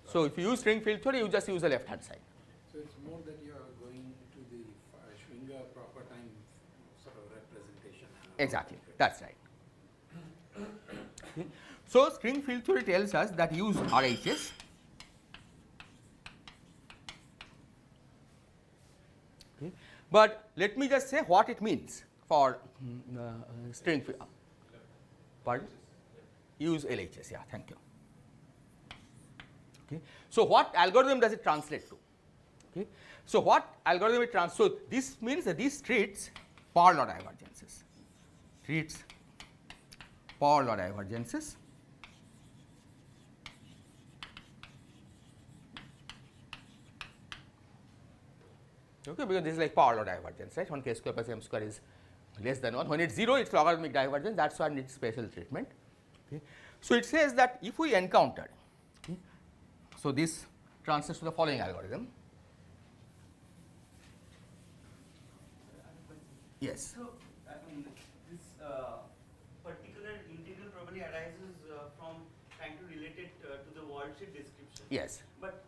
So if you use string field theory, you just use the left hand side. So it's more that you are going to the Schwinger proper time sort of representation. Exactly, that's right. Okay. So string field theory tells us that use RHS. Okay. But let me just say what it means for string field. Pardon? Use LHS, yeah, thank you. Okay. So what algorithm does it translate to? Okay. So what algorithm it translates, so this means that this treats power law divergences, treats power law divergences. Okay, because this is like power law divergence, right? 1 k square plus m square is less than 1. When it's 0, it's logarithmic divergence, that's why it needs special treatment. Okay. So it says that if we encounter, okay, so this translates to the following algorithm. Yes. So, I mean, this particular integral probably arises from trying to relate it to the worldsheet description. Yes. But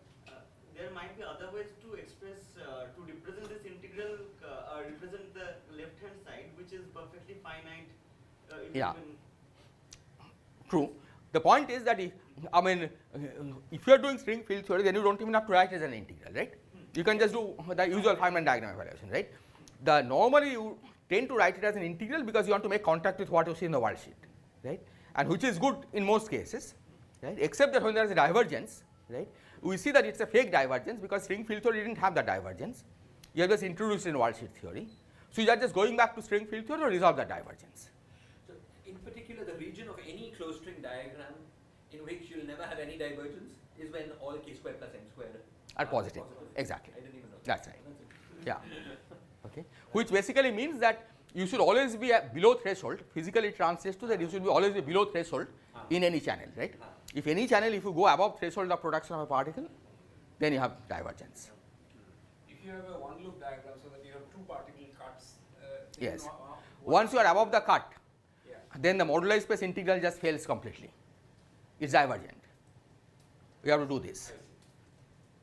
there might be other ways to express, to represent this integral, represent the left hand side, which is perfectly finite. Yeah. True. The point is that if, I mean, if you are doing string field theory, then you don't even have to write it as an integral, right? You can just do the usual Feynman diagram evaluation, right? The normally you tend to write it as an integral because you want to make contact with what you see in the worldsheet, right? And which is good in most cases, right? Except that when there is a divergence, right? We see that it's a fake divergence because string field theory didn't have that divergence. You have just introduced in worldsheet theory. So you are just going back to string field theory to resolve that divergence. So in particular, the region of any closed string diagram in which you'll never have any divergence is when all k square plus m square Are positive. Exactly. I didn't even know. That's right. That's it. Yeah. Okay. Which basically means that you should always be below threshold. Physically it translates to that you should be always be below threshold in any channel, right? If any channel, if you go above threshold of production of a particle, then you have divergence. If you have a one loop diagram so that you have two particle cuts. Yes. Once you are above the cut, Yeah. then the moduli space integral just fails completely. It's divergent. You have to do this.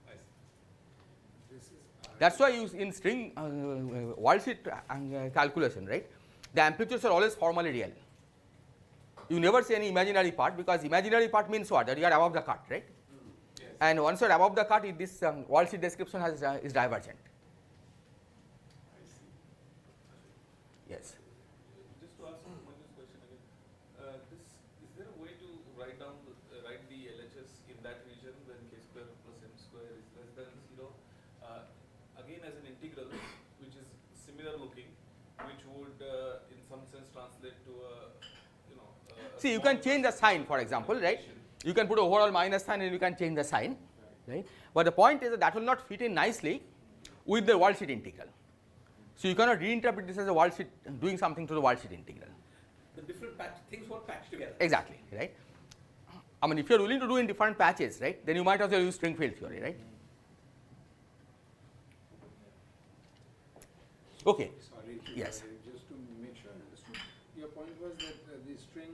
I see. This is That's why you in string worldsheet calculation, right? The amplitudes are always formally real. You never see any imaginary part because imaginary part means what? That you are above the cut, right? Yes. And once you are above the cut, this worldsheet description is divergent. I see. Yes. Just to ask Mani's question again, is there a way to write the LHS in that region when k square plus m in some sense translate to a See, you small can change the sign, for example, right? You can put overall minus sign and you can change the sign, right? But the point is that that will not fit in nicely with the world sheet integral. So you cannot reinterpret this as a world sheet, doing something to the world sheet integral. The different things won't patch together. Exactly, right? I mean, if you're willing to do in different patches, right, then you might as well use string field theory, right? Okay. Sorry, Yes. just to make sure I understood, your point was that the string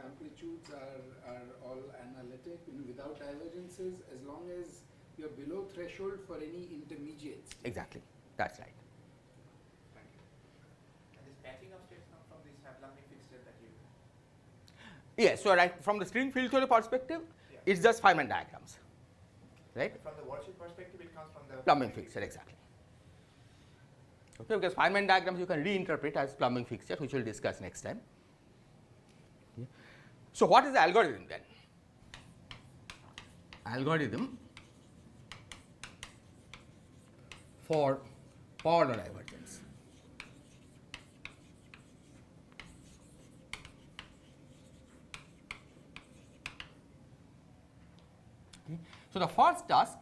amplitudes are all analytic without divergences as long as you're below threshold for any intermediate state. Exactly, that's right. And this patching of states come from this plumbing fixture that you. Yes, so right from the string field theory perspective, it's just Feynman diagrams, right? From the worksheet perspective, it comes from the Plumbing fixture, exactly. Okay, because Feynman diagrams you can reinterpret as plumbing fixture, which we'll discuss next time. Yeah. So what is the algorithm then? Algorithm for power law divergence. Okay. So the first task,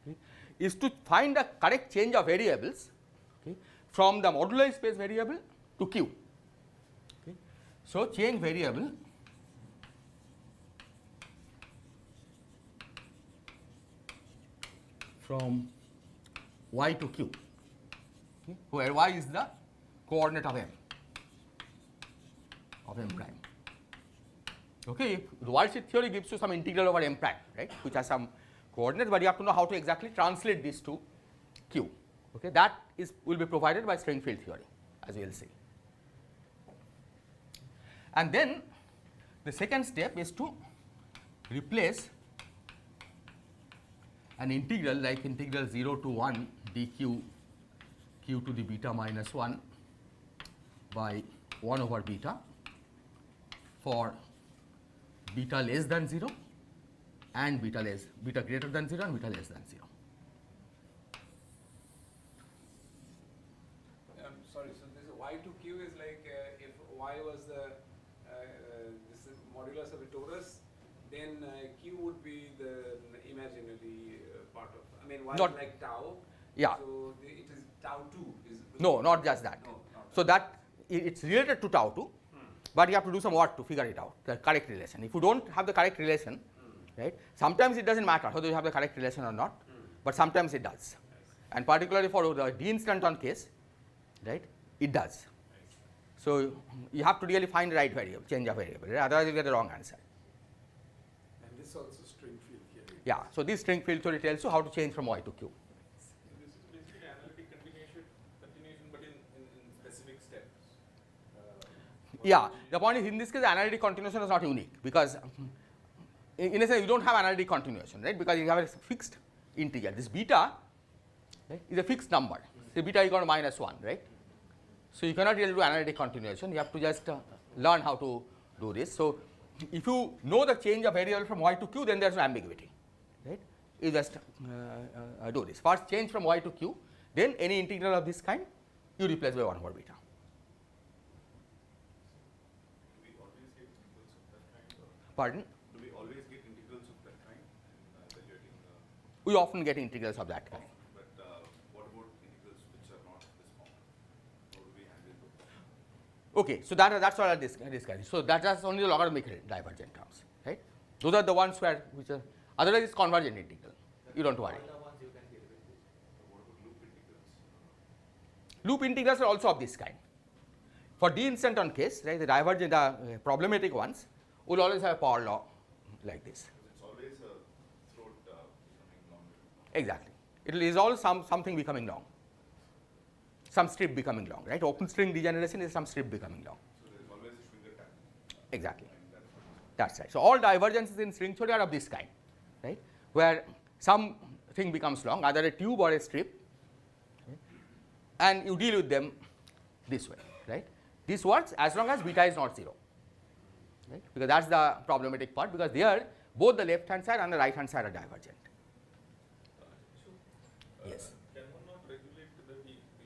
okay, is to find the correct change of variables, okay, from the moduli space variable to Q. Okay. So change variable from y to q, okay, where y is the coordinate of m prime. Okay, the world sheet theory gives you some integral over m prime, right, which has some coordinates, but you have to know how to exactly translate this to q. Okay, that will be provided by string field theory, as we will see. And then the second step is to replace an integral like integral 0 to 1 dq q to the beta minus 1 by 1 over beta for beta less than 0 and beta greater than 0 and beta less than 0. Sorry, so this y to q is like if y was the this is modulus of a torus, then q would be the imaginary part of. I mean, y Not- is like tau. Yeah. So it is tau 2. No, not just that. No, not So that. it's related to tau 2, but you have to do some work to figure it out, the correct relation. If you don't have the correct relation, right, sometimes it doesn't matter whether you have the correct relation or not, but sometimes it does. And particularly for the D-instanton case, right, it does. So you have to really find the right variable, change of variable, right? Otherwise you get the wrong answer. And this also string field theory. Yeah, so this string field theory tells you how to change from y to q. This is basically analytic continuation, but in specific steps. Yeah, the point is in this case analytic continuation is not unique because in a sense you don't have analytic continuation, right, because you have a fixed integer. This beta, right, is a fixed number. So beta equal to minus 1, right. So you cannot really do analytic continuation, you have to just learn how to do this. So if you know the change of variable from y to q, then there is no ambiguity, right. You just do this. First change from y to q, then any integral of this kind you replace by 1 over beta. Do we always get integrals of that kind? Or Pardon? do we always get integrals of that kind in evaluating? We often get integrals of that kind. But what about integrals which are not this form? How do we handle those? Okay, so that's what I discussed. So that's only the logarithmic divergent terms, right? Those are the ones which are otherwise it's convergent integral. You don't worry. All the ones you can get with this. What about loop integrals? Loop integrals are also of this kind. For D-instanton case, right, the divergent, problematic ones will always have a power law like this. It's always a throat becoming longer. Exactly. It is all something becoming long. Some strip becoming long, right? Open string degeneration is some strip becoming long. So there is always a Schwinger tag. Exactly. And that's what is That's right. So all divergences in string theory are of this kind, right? Where some thing becomes long, either a tube or a strip, okay, and you deal with them this way, right? This works as long as beta is not 0, right? Because that's the problematic part, because there both the left hand side and the right hand side are divergent. Yes. Can one not regulate the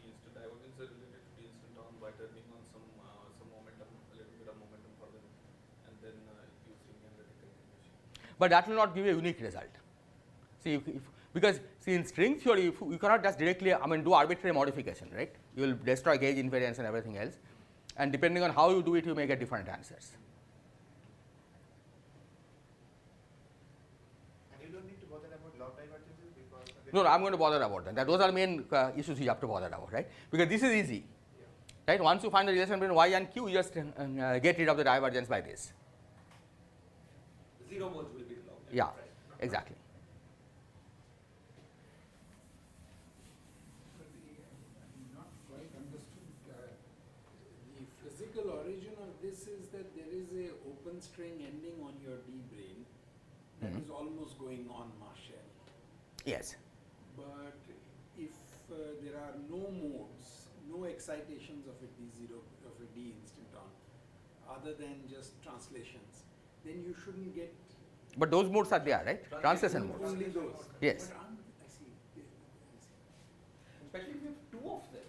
instant divergence related to the instant on y turning on some momentum, a little bit of momentum for them, and then using analytical integration. But that will not give you a unique result. See, because see in string theory, you cannot just directly, do arbitrary modification, right? You will destroy gauge invariance and everything else, and depending on how you do it, you may get different answers. And you don't need to bother about log divergences because No, I'm going to bother about that. Those are main issues you have to bother about, right? Because this is easy, right? Once you find the relation between y and q, you just get rid of the divergence by this. Zero modes will be the log. Yeah, right? exactly. I'm not quite understood. The physical origin of this is that there is a open string ending on your D brain that is almost going on Marshall. Yes. But if there are no modes, no excitations of a D0, of a D-instanton, other than just translations, then you shouldn't get But those modes are there, right? Translation modes. only those. Yes. But I see. Especially if you have two of them,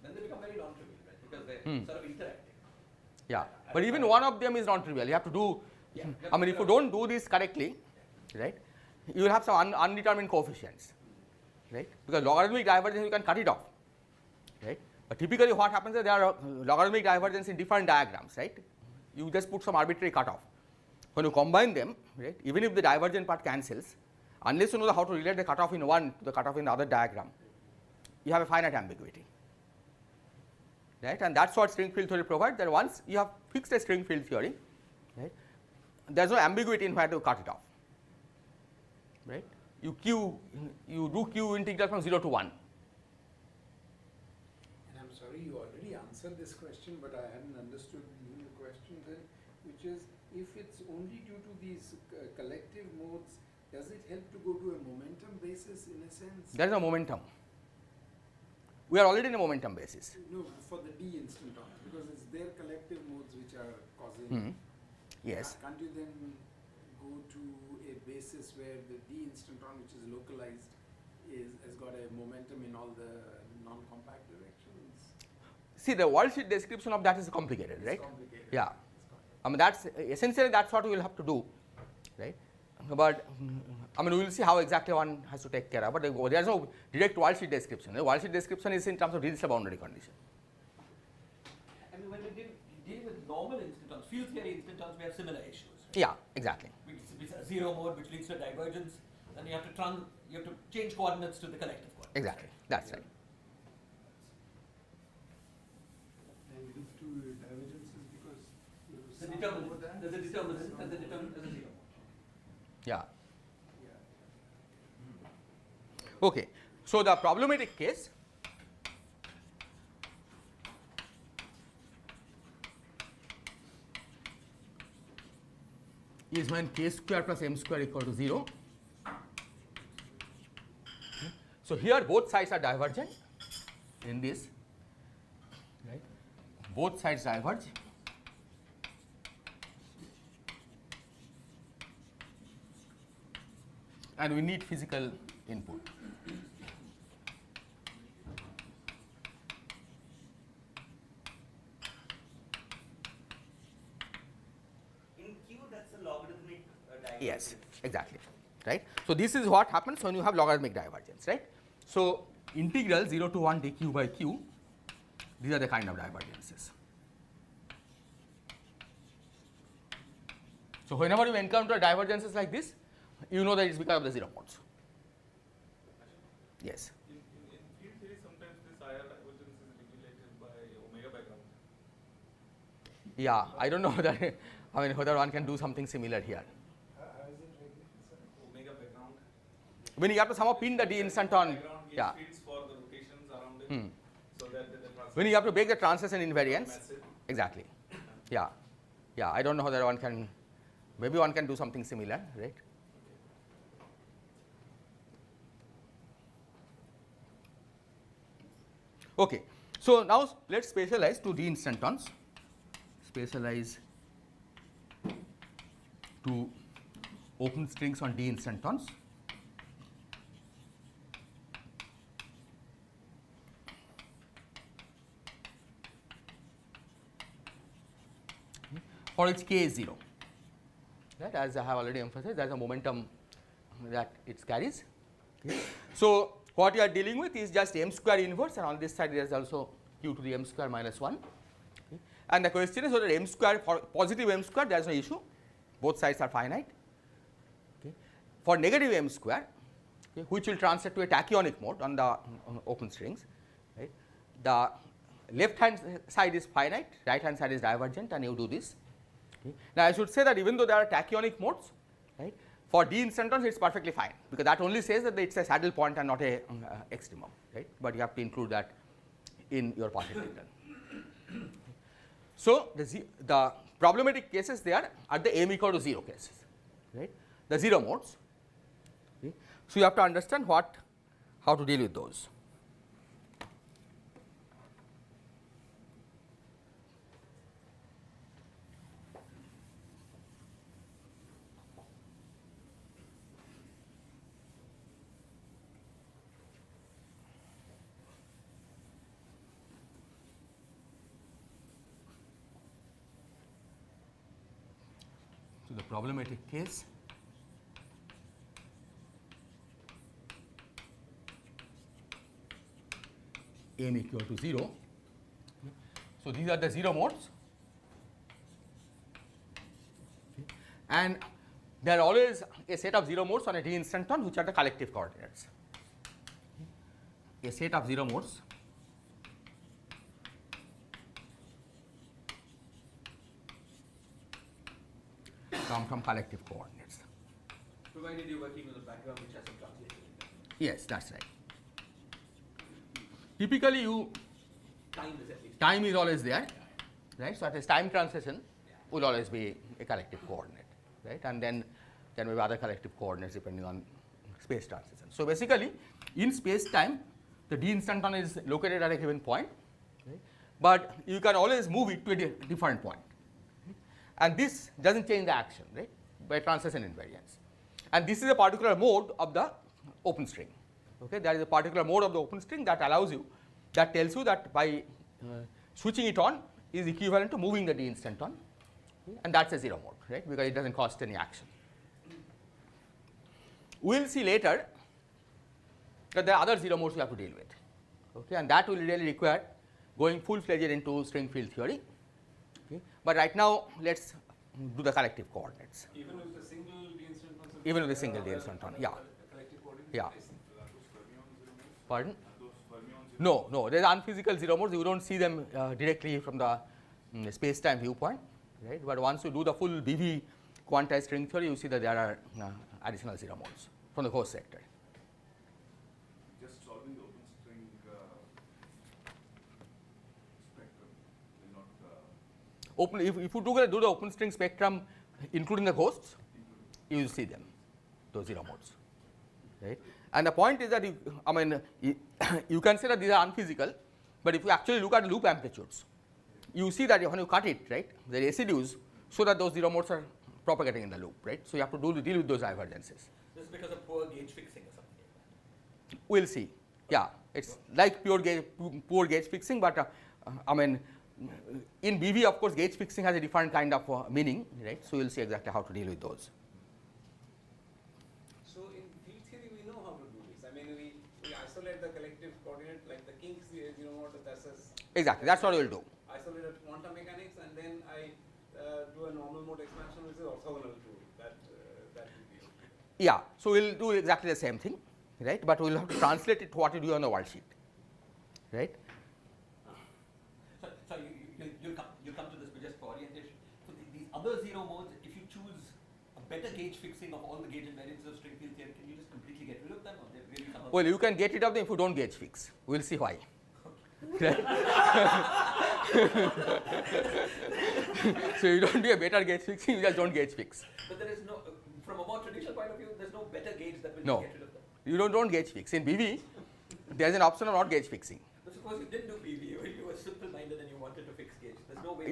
then they become very non-trivial, right? Because they're sort of interacting. Yeah. But even one of them is non-trivial. You have to do, Yeah. if you don't do this correctly, right, you will have some undetermined coefficients, right? Because logarithmic divergence, you can cut it off, right? But typically what happens is there are logarithmic divergence in different diagrams, right? You just put some arbitrary cutoff. When you combine them, right, even if the divergent part cancels, unless you know how to relate the cutoff in one to the cutoff in the other diagram, you have a finite ambiguity, right? And that's what string field theory provides, that once you have fixed a string field theory, right, there is no ambiguity in where to cut it off, right? You do q integral from 0 to 1. And I'm sorry, you already answered this question, but I hadn't understood the question then, which is, if it's only due to these collective modes, does it help to go to a momentum basis in a sense? There is no momentum. We are already in a momentum basis. No, for the D-instanton, because it's their collective modes which are causing. Yes. Can't you then go to a basis where the D-instanton, which is localized, has got a momentum in all the non-compact directions? See, the worldsheet description of that is complicated, It's right? complicated. Yeah. That's essentially that's what we will have to do, right? But we will see how exactly one has to take care of. But there is no direct worldsheet description. The worldsheet description is in terms of reduced boundary condition. And when we deal with normal instantons, field theory instantons, we have similar issues. Yeah, exactly. It's a zero mode which leads to divergence, then you have to change coordinates to the collective coordinates. Exactly. That's right. And with two divergences because The determinant, there's a determinant and the determinant is a zero mode. Yeah. Okay. So the problematic case is when k square plus m square equal to 0. So here both sides are divergent in this, right? Both sides diverge. And we need physical input. In Q, that's a logarithmic divergence. Yes, exactly, right? So this is what happens when you have logarithmic divergence, right? So integral 0 to 1 dq by q, these are the kind of divergences. So whenever you encounter divergences like this, you know that it's because of the zero modes. Yes. In field theory, sometimes this IR divergence is regulated by omega background. Yeah, I don't know whether whether one can do something similar here. How is it regulated, sir? Omega background. When you have to somehow pin the D-instanton, Background gauge yeah. fields for the rotations around it, so that the When you have to break the translation invariance, massive. exactly. Yeah, yeah. I don't know whether one can. Maybe one can do something similar, right? Okay. So now let's specialize to D-instantons. Specialize to open strings on D-instantons. for which k is 0. Right? As I have already emphasized, there is a momentum that it carries. Okay. So, what you are dealing with is just m square inverse, and on this side there is also q to the m square minus 1. Okay. And the question is whether m square, for positive m square there is no issue, both sides are finite. Okay. For negative m square, okay, which will translate to a tachyonic mode on the open strings, right, the left hand side is finite, right hand side is divergent, and you do this. Okay. Now, I should say that even though there are tachyonic modes, right, for d-instantons it is perfectly fine, because that only says that it is a saddle point and not a extremum, right, but you have to include that in your path integral. So, the problematic cases there are the m equal to 0 cases, right, the 0 modes. Okay. So, you have to understand how to deal with those. So, the problematic case m equal to 0. So, these are the 0 modes, and there are always a set of 0 modes on a d-instanton which are the collective coordinates. A set of 0 modes come from collective coordinates. Provided you're working with a background which has some translation. Yes, that's right. Typically, Time is at least. time is always there, right? So, at a time transition will always be a collective coordinate, right? And then there may be other collective coordinates depending on space transition. So, basically, in space time, the d-instanton is located at a given point, right? But you can always move it to a different point. And this does not change the action, right, by transition invariance. And this is a particular mode of the open string. Okay. There is a particular mode of the open string that allows you, that tells you that by switching it on is equivalent to moving the d-instanton, okay, and that is a 0 mode, right, because it does not cost any action. We will see later that there are other 0 modes you have to deal with, okay, and that will really require going full-fledged into string field theory. Okay. But right now, let us do the collective coordinates. Even with a single d-instanton? Even with a single d-instanton, yeah. Collective coordinates? Yeah. Yes. Pardon? No, no, there are unphysical 0 modes, you do not see them directly from the space-time viewpoint, right, but once you do the full BV quantized string theory, you see that there are additional 0 modes from the ghost sector. Just solving the open string spectrum will not. If you do the open string spectrum including the ghosts, you will see them, those 0 modes, right. And the point is that you can say that these are unphysical, but if you actually look at the loop amplitudes, you see that when you cut it, right, the residues show that those 0 modes are propagating in the loop, right. So, you have to deal with those divergences. This is because of poor gauge fixing or something like that. We will see, yeah, it is like poor gauge fixing, but in BV of course gauge fixing has a different kind of meaning, right. So, we will see exactly how to deal with those. So in field theory we know how to do this. I mean we isolate the collective coordinate like the kinks, you know what that's Exactly, that is what we will do. Isolated quantum mechanics, and then I do a normal mode expansion which is orthogonal to that will be okay. Yeah, so we will do exactly the same thing, right, but we will have to translate it to what you do on the worksheet, right. So you'll come to this, but just for orientation. So these other 0 modes, if you choose a better gauge fixing of all the gauge invariants of string field theory, can you just completely get rid of them, or they really come up? Well, you can get rid of them if you do not gauge fix. We will see why. So you don't do a better gauge fixing, you just don't gauge fix. But there is no, from a more traditional point of view, there's no better gauge that will No, get rid of them. you don't gauge fix. In BV, there is an option of not gauge fixing. But suppose you didn't do PV, you were simple-minded and you wanted to fix gauge. There's no way.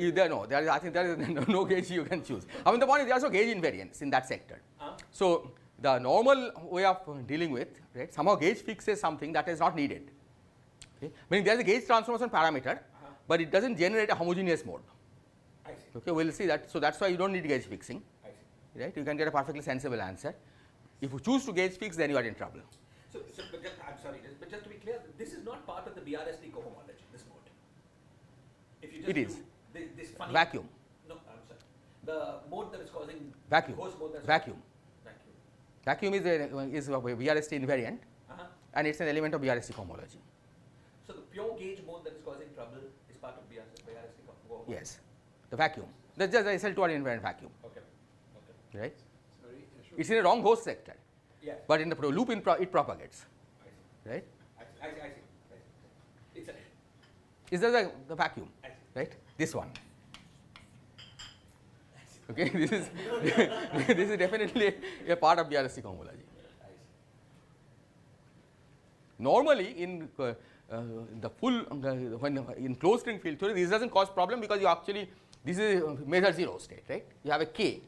I think there is no gauge you can choose. The point is there are also gauge invariants in that sector. So the normal way of dealing with, right, somehow gauge fixes something that is not needed. Okay. Meaning there is a gauge transformation parameter, but it does not generate a homogeneous mode. I see. Okay, we'll see that. So that's why you don't need gauge fixing, I see. right? You can get a perfectly sensible answer. If you choose to gauge fix, then you are in trouble. So but I'm sorry, but just to be clear, this is not part of the BRST cohomology, this mode. If you just It do is. this funny Vacuum. No, I'm sorry. The mode that is causing Vacuum. the host mode that's Vacuum. Vacuum. Vacuum is a BRST invariant, Uh-huh. and it's an element of BRST cohomology. So the pure gauge mode that is causing trouble is part of BRST cohomology. Yes, the vacuum. That's just the SL2R invariant vacuum, Okay. Okay. right? Sorry, Ashok. It's in a wrong host sector, Yes. but in the loop it propagates, I see. right? I see. It's a. Is there the vacuum, I see. right? This one. Okay, this is this is definitely a part of BRST cohomology. I see. Normally, in the full when in closed string field theory, this doesn't cause problem because you actually this is measure zero state, right? You have a k,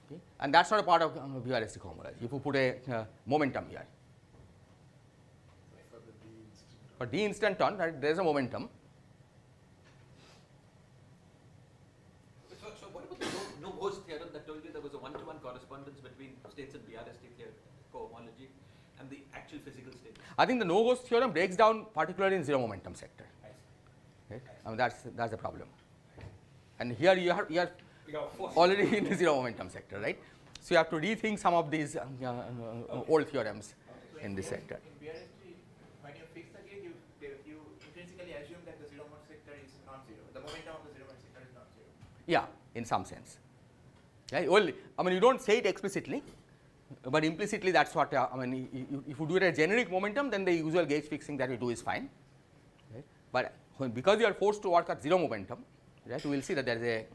okay? And that's not a part of BRST cohomology. If you put a momentum here, For the D-instanton. for D-instanton, right, there is a momentum. So what about the no host theorem that told you there was a one-to-one correspondence between states in BRST cohomology and the actual physical state? I think the no-host theorem breaks down particularly in zero momentum sector. I see. Right? I mean that's the problem. And here you are You are forced. already in the zero momentum sector, right? So you have to rethink some of these old theorems So in this sector. In BRST, when you fix the gauge, you intrinsically assume that the zero mode sector is non-zero. The momentum of the zero mode sector is non-zero. Yeah, in some sense. Yeah, only, I mean, you don't say it explicitly, but implicitly that's what, I mean, if you do it as generic momentum, then the usual gauge fixing that we do is fine. Right? But because you are forced to work at zero momentum, right, we will see that there is a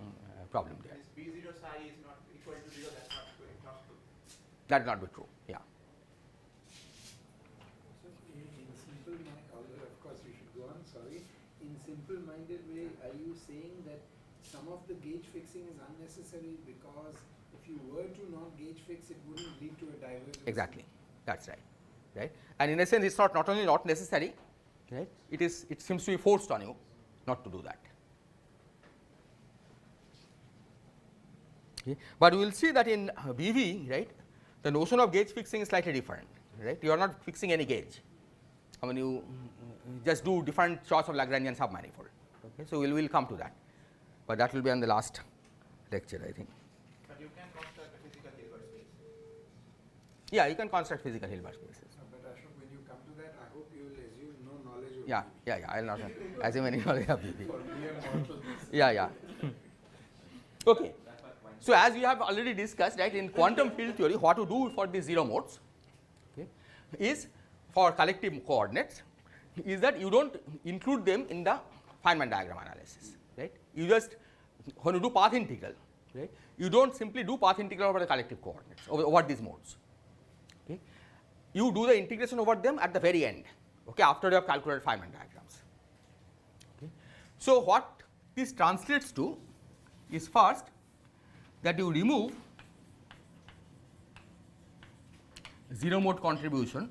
problem there. This B0 psi is not equal to 0, that's not true. That will not be true, yeah. So in simple, of course you should go on, sorry. In simple-minded way, are you saying that some of the gauge fixing is unnecessary because if you were to not gauge fix, it wouldn't lead to a divergence? Exactly, that's right, right. And in a sense, it's not only not necessary, right. It seems to be forced on you not to do that. Okay. But we will see that in BV, right, the notion of gauge fixing is slightly different, right. You are not fixing any gauge. I mean, you just do different sorts of Lagrangian submanifold. Okay. So we will come to that, but that will be on the last lecture, I think. But you can construct a physical Hilbert space. Yeah, you can construct physical Hilbert spaces. But Ashok, when you come to that, I hope you will assume no knowledge of Yeah, BV. yeah, I will not assume any knowledge of BV. For mere mortals. Yeah. Okay. So as we have already discussed, right, in quantum field theory, what to do for these zero modes, okay, is for collective coordinates, is that you don't include them in the Feynman diagram analysis, right? You just, when you do path integral, right, you don't simply do path integral over the collective coordinates, over these modes. Okay. You do the integration over them at the very end, okay, after you have calculated Feynman diagrams. Okay. So what this translates to is first that you remove zero mode contribution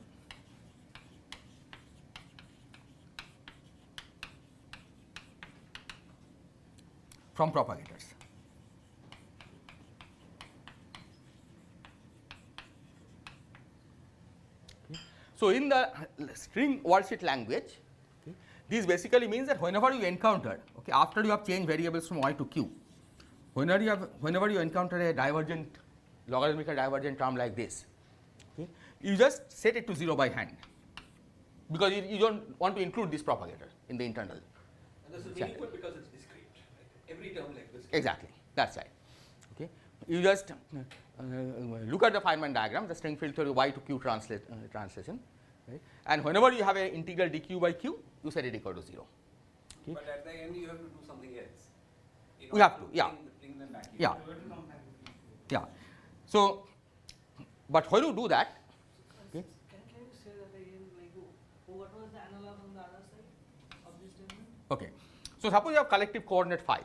from propagators. Okay. So in the string worldsheet language, okay, this basically means that whenever you encounter, okay, after you have changed variables from y to q, whenever you encounter a divergent, logarithmical divergent term like this, okay, you just set it to 0 by hand, because you don't want to include this propagator in the internal. And this is channel. meaningful because it's discrete. Right? Every term like this. Exactly, that's right. Okay, you just look at the Feynman diagram, the string field theory y to q translation, right? And whenever you have an integral dq by q, you set it equal to 0. Okay. But at the end, you have to do something else. In We have order to, yeah. Bring them back. Yeah. Yeah. So, but when you do that, okay, Can you say that again, like what was the analog on the other side of this statement? okay. So suppose you have collective coordinate phi.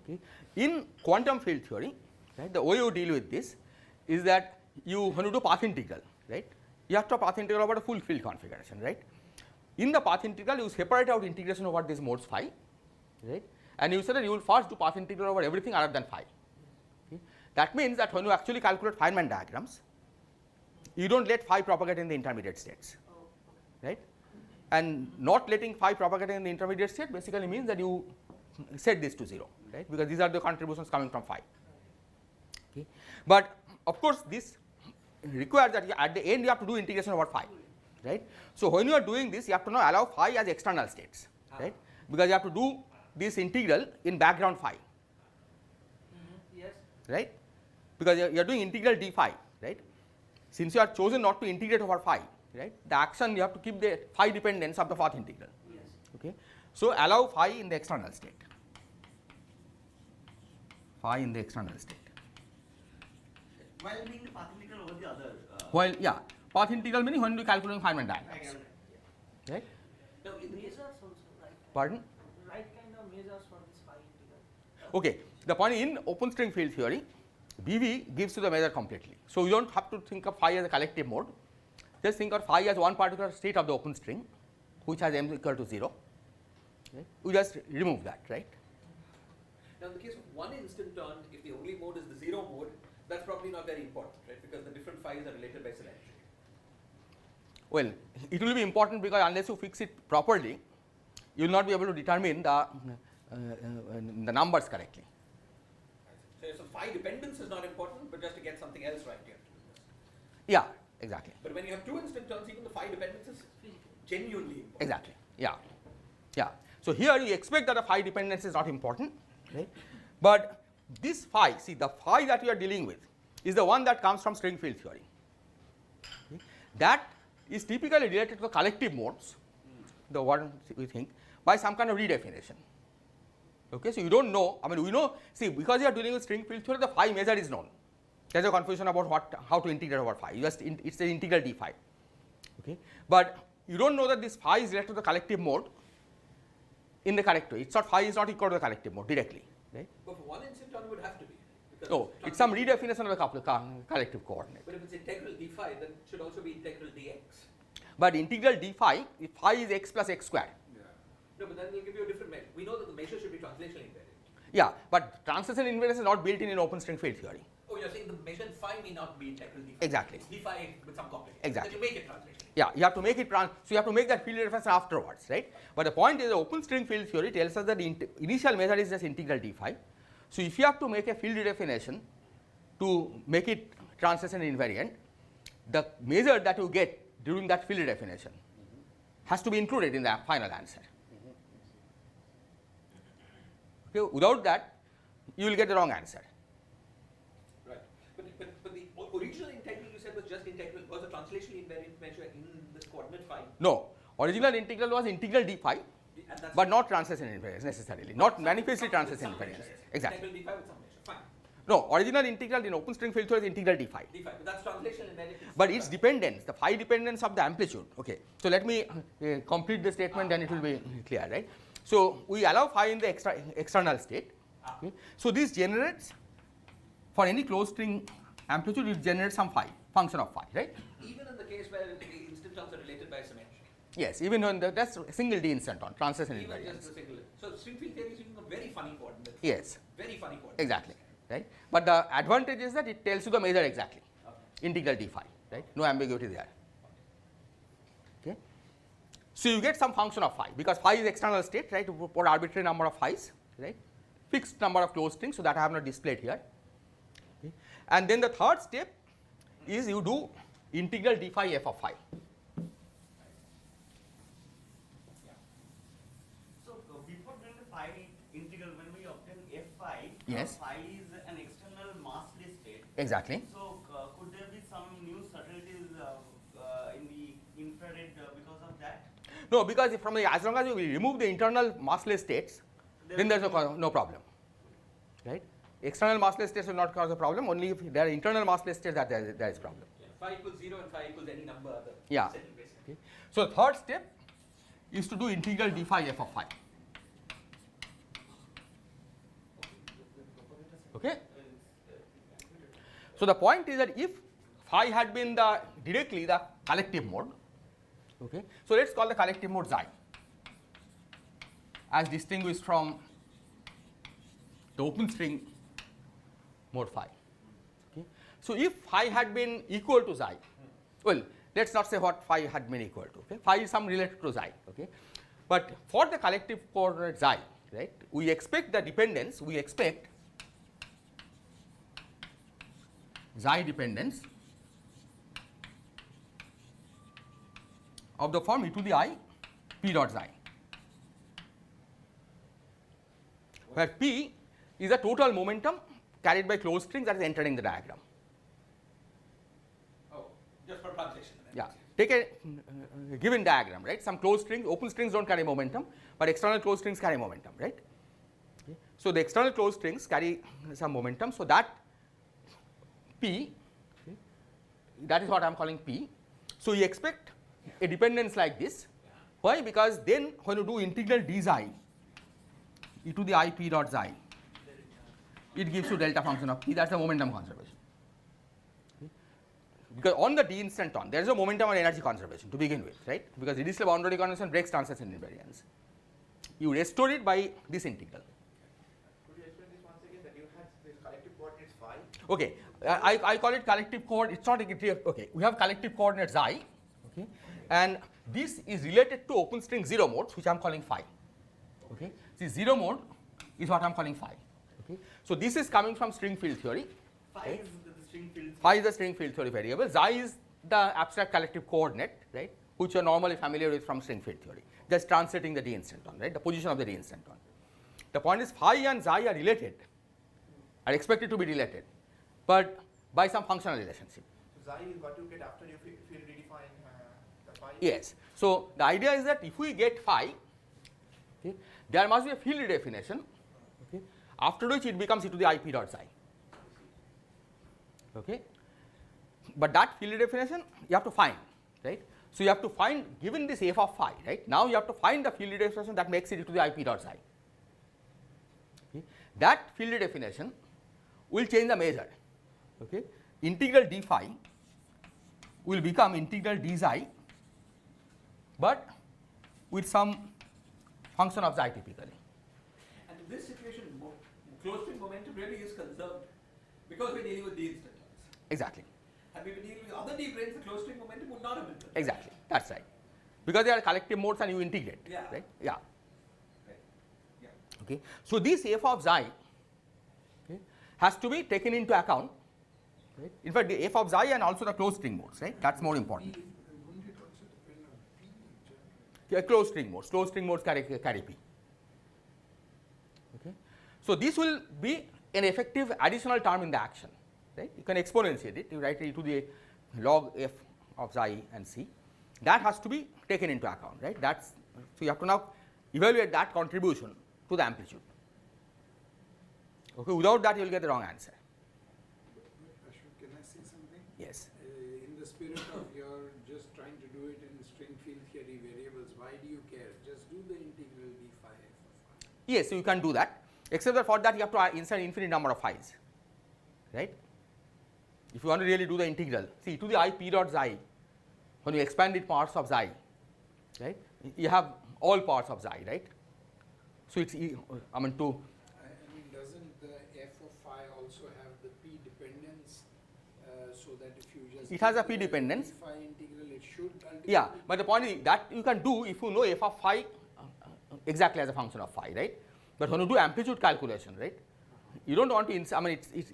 Okay. In quantum field theory, right, the way you deal with this is that when you do path integral, right, you have to path integral over a full field configuration, right. In the path integral, you separate out integration over these modes phi, right, and you said that you will first do path integral over everything other than phi. Okay. That means that when you actually calculate Feynman diagrams, you don't let phi propagate in the intermediate states, right? And not letting phi propagate in the intermediate state basically means that you set this to 0, right? Because these are the contributions coming from phi. Okay. But of course, this requires that at the end you have to do integration over phi, right? So when you are doing this, you have to now allow phi as external states, right? Because you have to do this integral in background phi, Yes. right? Because you are doing integral d phi, right? Since you have chosen not to integrate over phi, right? The action you have to keep the phi dependence of the path integral. Yes. Okay. So allow phi in the external state. Phi in the external state. While being the path integral over the other. While path integral meaning when we calculating Feynman diagrams, right? No, in the case Measures also, right? Pardon? Right kind of measures for this phi integral. Okay. The point in open string field theory, BV gives you the measure completely. So you don't have to think of phi as a collective mode. Just think of phi as one particular state of the open string, which has m equal to 0. Right? We just remove that, right? Now, in the case of one instanton, if the only mode is the 0 mode, that's probably not very important, right? Because the different phis are related by symmetry. Well, it will be important because unless you fix it properly, you will not be able to determine the numbers correctly. So phi dependence is not important, but just to get something else right, you have to do this. Yeah, exactly. But when you have two instantons, even the phi dependence is genuinely important. Exactly. Yeah. Yeah. So here you expect that the phi dependence is not important, right? But this phi, see the phi that we are dealing with is the one that comes from string field theory. Okay. That is typically related to the collective modes, the one we think, by some kind of redefinition. Okay, so you don't know, I mean we know, see because you are dealing with string field theory, the phi measure is known. There is a confusion about how to integrate over phi, it's the integral d phi. Okay. But you don't know that this phi is related to the collective mode in the correct way. It's not phi is not equal to the collective mode directly, right? But for one instanton, it would have to be. Because No, it's some redefinition of the collective coordinate. But if it's integral d phi, then it should also be integral dx. But integral d phi, if phi is x plus x squared. No, but then we'll give you a different measure. We know that the measure should be translational invariant. Yeah, but translation invariance is not built in open string field theory. Oh, you're saying the measure in phi may not be integral d phi. Exactly. It's d phi with some complication. Exactly. Then you make it translational. Yeah, you have to make it so you have to make that field reference afterwards, right? But the point is the open string field theory tells us that the initial measure is just integral d phi. So if you have to make a field redefinition to make it translation invariant, the measure that you get during that field redefinition has to be included in the final answer. Okay, without that, you will get the wrong answer. Right. But the original integral you said was just integral, was a translationally invariant measure in this coordinate phi. No, original integral was integral d phi, And that's but not translation invariance necessarily, not manifestly translation invariance. Exactly. Integral d phi with some measure. Fine. No, original integral in open string field theory is integral d phi. D phi, but that's translational invariant. But its dependence, the phi dependence of the amplitude. Okay, so let me complete the statement, then it will be clear, right? So we allow phi in the external state. Okay. So this generates for any closed string amplitude, it generates some phi function of phi, right? Even in the case where the instantons are related by symmetry. Yes, even when that's a single d-instanton translation Even invariance. just the single. So string field theory is using a very funny coordinate. Yes, Very funny coordinate. exactly, right? But the advantage is that it tells you the measure exactly, Okay. integral d phi, right? No ambiguity there. Okay. So you get some function of phi because phi is external state, right? You put arbitrary number of phi's, right? Fixed number of closed strings, so that I have not displayed here. Okay. And then the third step is you do integral d phi f of phi. So before doing the phi integral, when we obtain f phi, Yes. phi is an external massless state. Exactly. So could there be some new subtleties in the infrared because of that? No, because from the, as long as you remove the internal massless states, then there is no problem, right? External massless states will not cause a problem. Only if there are internal massless states that there is problem. Yeah. Phi equals 0 and phi equals any number other. Yeah. Settle basis. Okay. So the third step is to do integral d phi f of phi. Okay. So the point is that if phi had been directly the collective mode, okay. So let's call the collective mode xi, as distinguished from the open string mode phi. Okay. So, if phi had been equal to xi, well, let us not say what phi had been equal to. Okay. Phi is some related to xi. Okay. But for the collective coordinate xi, right, we expect the dependence, we expect xi dependence of the form e to the I p dot xi, where p is the total momentum carried by closed strings that is entering the diagram. Oh, just for translation. Yeah, take a given diagram, right? Some closed strings, open strings don't carry momentum, but external closed strings carry momentum, right? Okay. So, the external closed strings carry some momentum, so that p, okay, that is what I am calling p. So, you expect a dependence like this. Why? Because then when you do integral d xi e to the I p dot xi, it gives you delta function of p, that is the momentum conservation. Okay. Because on the D-instanton, there is a momentum and energy conservation to begin with, right? Because reducible boundary condition breaks transition invariance. You restore it by this integral. Could you explain this once again, that you had this collective coordinates phi? Okay, I call it collective coordinate. It's not a, okay. We have collective coordinates xi, okay, and this is related to open string 0 modes, which I am calling phi. Okay, see 0 mode is what I am calling phi. Okay, so this is coming from string field theory. Phi is the string field. Phi is the string field theory variable. Xi is the abstract collective coordinate, right, which you are normally familiar with from string field theory. Just translating the D-instanton, right, the position of the D-instanton. The point is phi and xi are related, are expected to be related, but by some functional relationship. So xi is what you get after you field redefine the phi? Yes. So, the idea is that if we get phi, okay, there must be a field redefinition, okay, after which it becomes e to the I p dot xi. Okay. But that field redefinition you have to find, right. So, you have to find, given this f of phi, right, now you have to find the field redefinition that makes it e to the I p dot xi. Okay. That field redefinition will change the measure. Okay. Integral d phi will become integral d xi, but with some function of xi typically. And in this situation, closed string momentum really is conserved because we are dealing with D-instantons. Exactly. Had we been dealing with other D-branes, the closed string momentum would not have been conserved. Exactly. That's right. Because they are collective modes and you integrate. Yeah. Right? Yeah. Right. Yeah. Okay. So, this f of xi, okay, has to be taken into account. Right? In fact, the f of xi and also the closed string modes, right? That's more important. Wouldn't it also depend on P in general? Yeah, closed string modes carry p. Okay. So, this will be an effective additional term in the action, right? You can exponentiate it, you write it to the log f of xi and c. That has to be taken into account, right? That's, so you have to now evaluate that contribution to the amplitude. Okay, without that you will get the wrong answer. Ashwin, can I say something? Yes. In the spirit of your just trying to do it in string field theory variables, why do you care? Just do the integral d phi f of phi. Yes, you can do that, except that for that you have to insert infinite number of phi's, right? If you want to really do the integral, see to the I p dot xi, when you expand it parts of xi, right, you have all parts of xi, right? So, it's, I mean to, I mean, doesn't the f of phi also have the p dependence, so that if you just It has do a p the dependence. d phi integral, it should ultimately. yeah, but the point is that you can do if you know f of phi exactly as a function of phi, right? But when you do amplitude calculation, right, you don't want to insert, I mean it's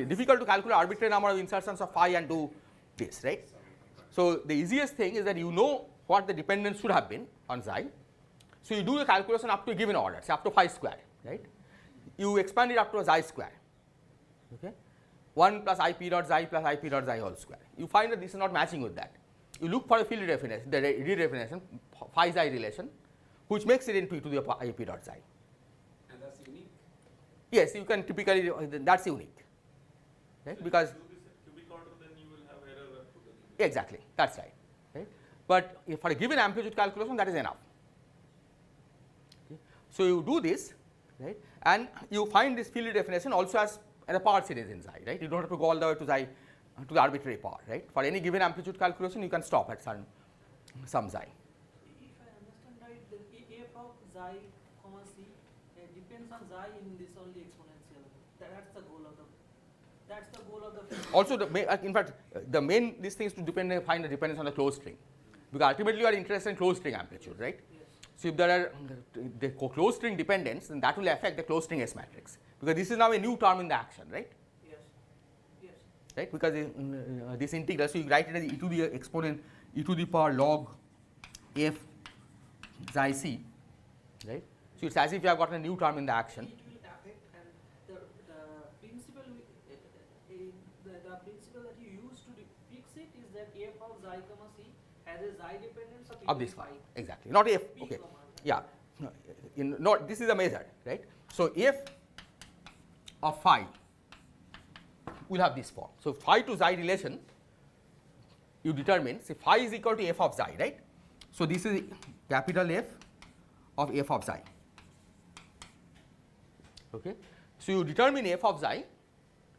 difficult to calculate arbitrary number of insertions of phi and do this, right? So, the easiest thing is that you know what the dependence should have been on xi. So, you do the calculation up to a given order, say up to phi square, right? You expand it up to a xi square, okay? 1 plus I p dot xi plus I p dot xi whole square. You find that this is not matching with that. You look for a field redefinition, the redefinition, phi xi relation, which makes it into e to the I p dot xi. And that's unique. Yes, you can typically, that's unique, right? Because Cubic order, then you will have error up to the cubic. exactly, that's right, right? But if for a given amplitude calculation, that is enough. Okay. So, you do this, right, and you find this field definition also as a power series in xi, right? You don't have to go all the way to xi to the arbitrary power, right? For any given amplitude calculation, you can stop at some xi. If I understand right, then f of xi, comma c depends on xi in this only exponential. That's the goal of the. That's the goal of the. Also, in fact, the main this thing is to find the dependence on the closed string, because ultimately you are interested in closed string amplitude, right? Yes. So if there are the closed string dependence, then that will affect the closed string S matrix, because this is now a new term in the action, right? Yes. Yes. Right, because this integral, so you write it as e to the exponent e to the power log f xi c, right? So it's as if you have got a new term in the action. It will affect, and the principle the principle that you use to fix it is that f of xi comma c has a xi dependence of, Of this phi, exactly, not f. P Okay, comma. yeah, not this is a measure, right? So f of phi will have this form. So phi to xi relation, you determine, say phi is equal to f of xi, right? So this is capital F of f of xi. Okay, so you determine f of xi.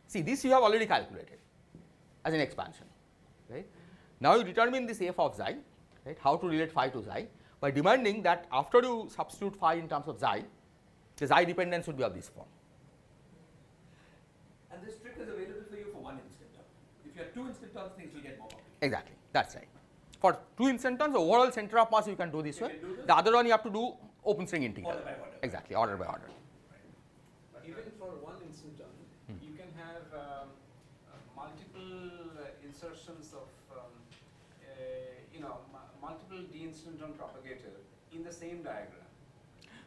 See, this you have already calculated as an expansion, right? Now you determine this f of xi, right? How to relate phi to xi by demanding that after you substitute phi in terms of xi, the xi dependence would be of this form. And this trick is available for you for one instanton. If you have two instantons, things will get more complicated. Exactly, that's right. For two instantons, the overall center of mass you can do this You way. can do this. The other one you have to do open string integral. Order by order. Exactly, order by order. Even for one instanton, you can have multiple insertions of, multiple D-instanton propagator in the same diagram.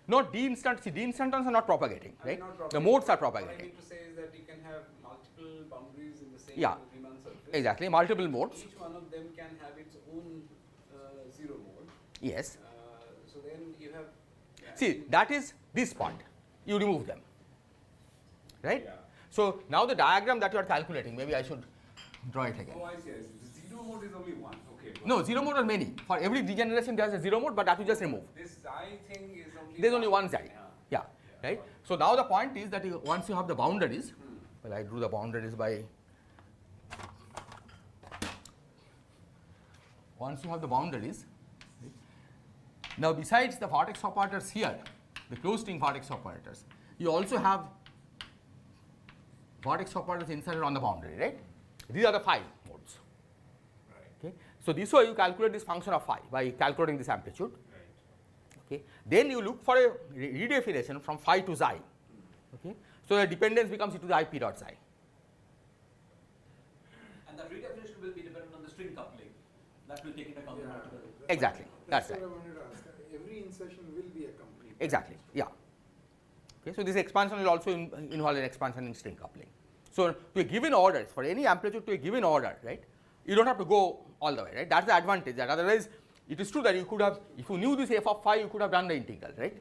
Not D-instant, see D-instantons are not propagating, I mean, right? not The propagating, modes are but What I propagating. mean to say is that you can have multiple boundaries in the same Yeah. Riemann surface. Exactly, multiple modes. Each one of them can have its own zero mode. Yes. So then you have. See, that is this part. You remove them, right? Yeah. So now the diagram that you are calculating, maybe I should draw it again. Oh, I see. Zero mode is only one. Okay. No, zero mode are many. For every degeneration there is a zero mode, but that you just remove. This xi thing is only. There's only one xi. Yeah. Yeah, right? So now the point is that once you have the boundaries, well, I drew the boundaries by. Once you have the boundaries, right? Now besides the vertex operators here, the closed string vertex operators, you also have vertex operators inserted on the boundary, right? These are the phi modes. Okay. So this way you calculate this function of phi by calculating this amplitude. Okay. Then you look for a redefinition from phi to xi. Okay. So the dependence becomes e to the I p dot xi. And that redefinition will be dependent on the string coupling. That will take into account the multiple. Exactly. That's What right. I wanted to ask. Every insertion will be accompanied. Exactly. Yeah. Okay. So this expansion will also involve an expansion in string coupling. So to a given order, for any amplitude to a given order, right? You don't have to go all the way, right? That's the advantage. That otherwise, it is true that you could have, if you knew this f of phi, you could have done the integral, right?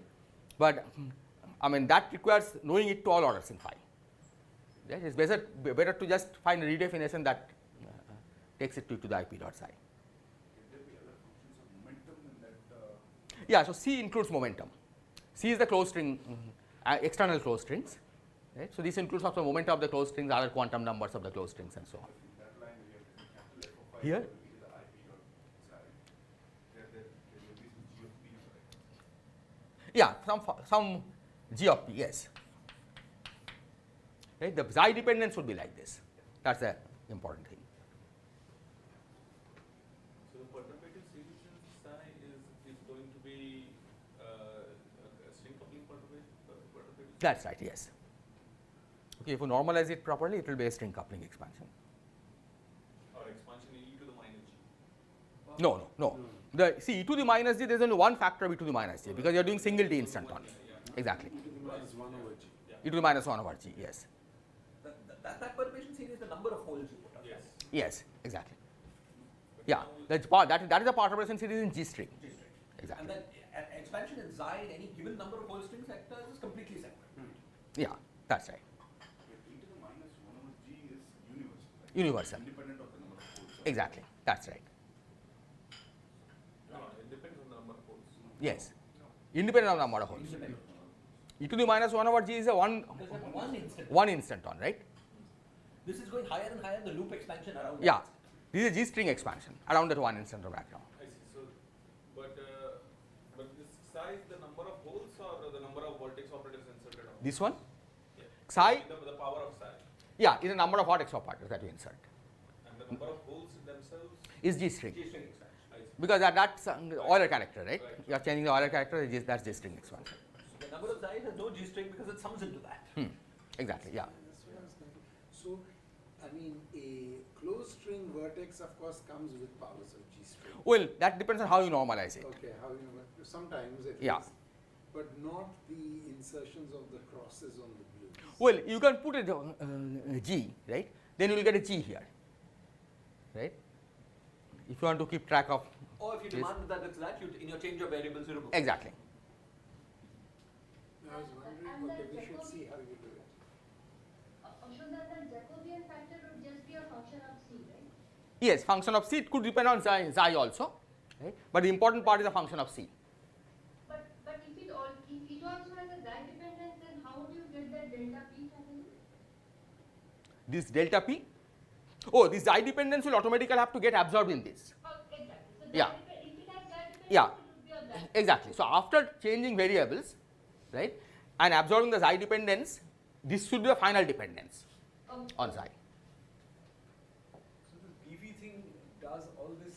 But I mean that requires knowing it to all orders in phi. Right? It's better to just find a redefinition that takes it to the I p dot psi. Can there be other functions of momentum in that? Yeah, so C includes momentum. C is the closed string, external closed strings. Right? So this includes also momentum of the closed strings, other quantum numbers of the closed strings, and so on. In that line, we have written capital F of phi Here? will be the I p dot psi. There will be some G of p, right? Yeah, some G of P, yes. Right? The xi dependence would be like this. That's the important thing. So the perturbative solution psi is going to be a string coupling perturbation? That's right, yes. Okay, if you normalize it properly, it will be a string coupling expansion. Or expansion in e to the minus g? No. See, e to the minus g, there is only one factor of e to the minus g because you are doing single d instanton. Exactly. E to the minus 1 over g. E to the minus 1 over g, yes. That perturbation series is the number of holes you put on. Yes. Yes, exactly. But Yeah, now that is the perturbation series in G string. G string. Exactly. And then expansion in xi in any given number of hole string sectors is completely separate. Yeah, that's right. But e to the minus 1 over g is universal, right? Universal. Independent of the number of poles. Exactly, that's right. No, it depends on the number of holes. Yes, independent of number of holes. Independent. E to the minus 1 over g is a Because you have one instant. one instanton, right? This is going higher and higher, the loop expansion around. Yeah, this is a G string expansion around that one instanton background. I see. So, but this psi is the number of holes or the number of vertex operators This one, Yeah. psi, The power of psi. yeah, is the number of vertex operators that we insert. And the number of holes themselves Is G string. G string expansion. I see. Because that's Euler character, right? Right. You are changing the Euler character, that's G string expansion. So the number of xi has no G string because it sums into that. Exactly, yeah. That's what I was thinking. So, I mean, a closed string vertex, of course, comes with powers of G string. Well, that depends on how you normalize it. Okay, how you know, sometimes at Yeah. least, but not the insertions of the crosses on the blues. Well, you can put it G, right? Then you will get a G here, right? If you want to keep track of. Or if you Yes. demand that it's that, you in your change of variables you remove. Exactly. I was wondering, okay, we should see how you do it. So that the Jacobian factor would just be a function of C, right? Yes, function of C, it could depend on xi also, right? But the important part is the function of C. But if it also has a xi dependence, then how would you get that delta P finally? This delta P, oh, this xi dependence will automatically have to get absorbed in this. Oh, exactly. So Yeah. if it has xi dependence, Yeah. it would be of that. Exactly. So after changing variables, right, and absorbing the xi dependence, this should be the final dependence Okay. on xi. So this PV thing does all this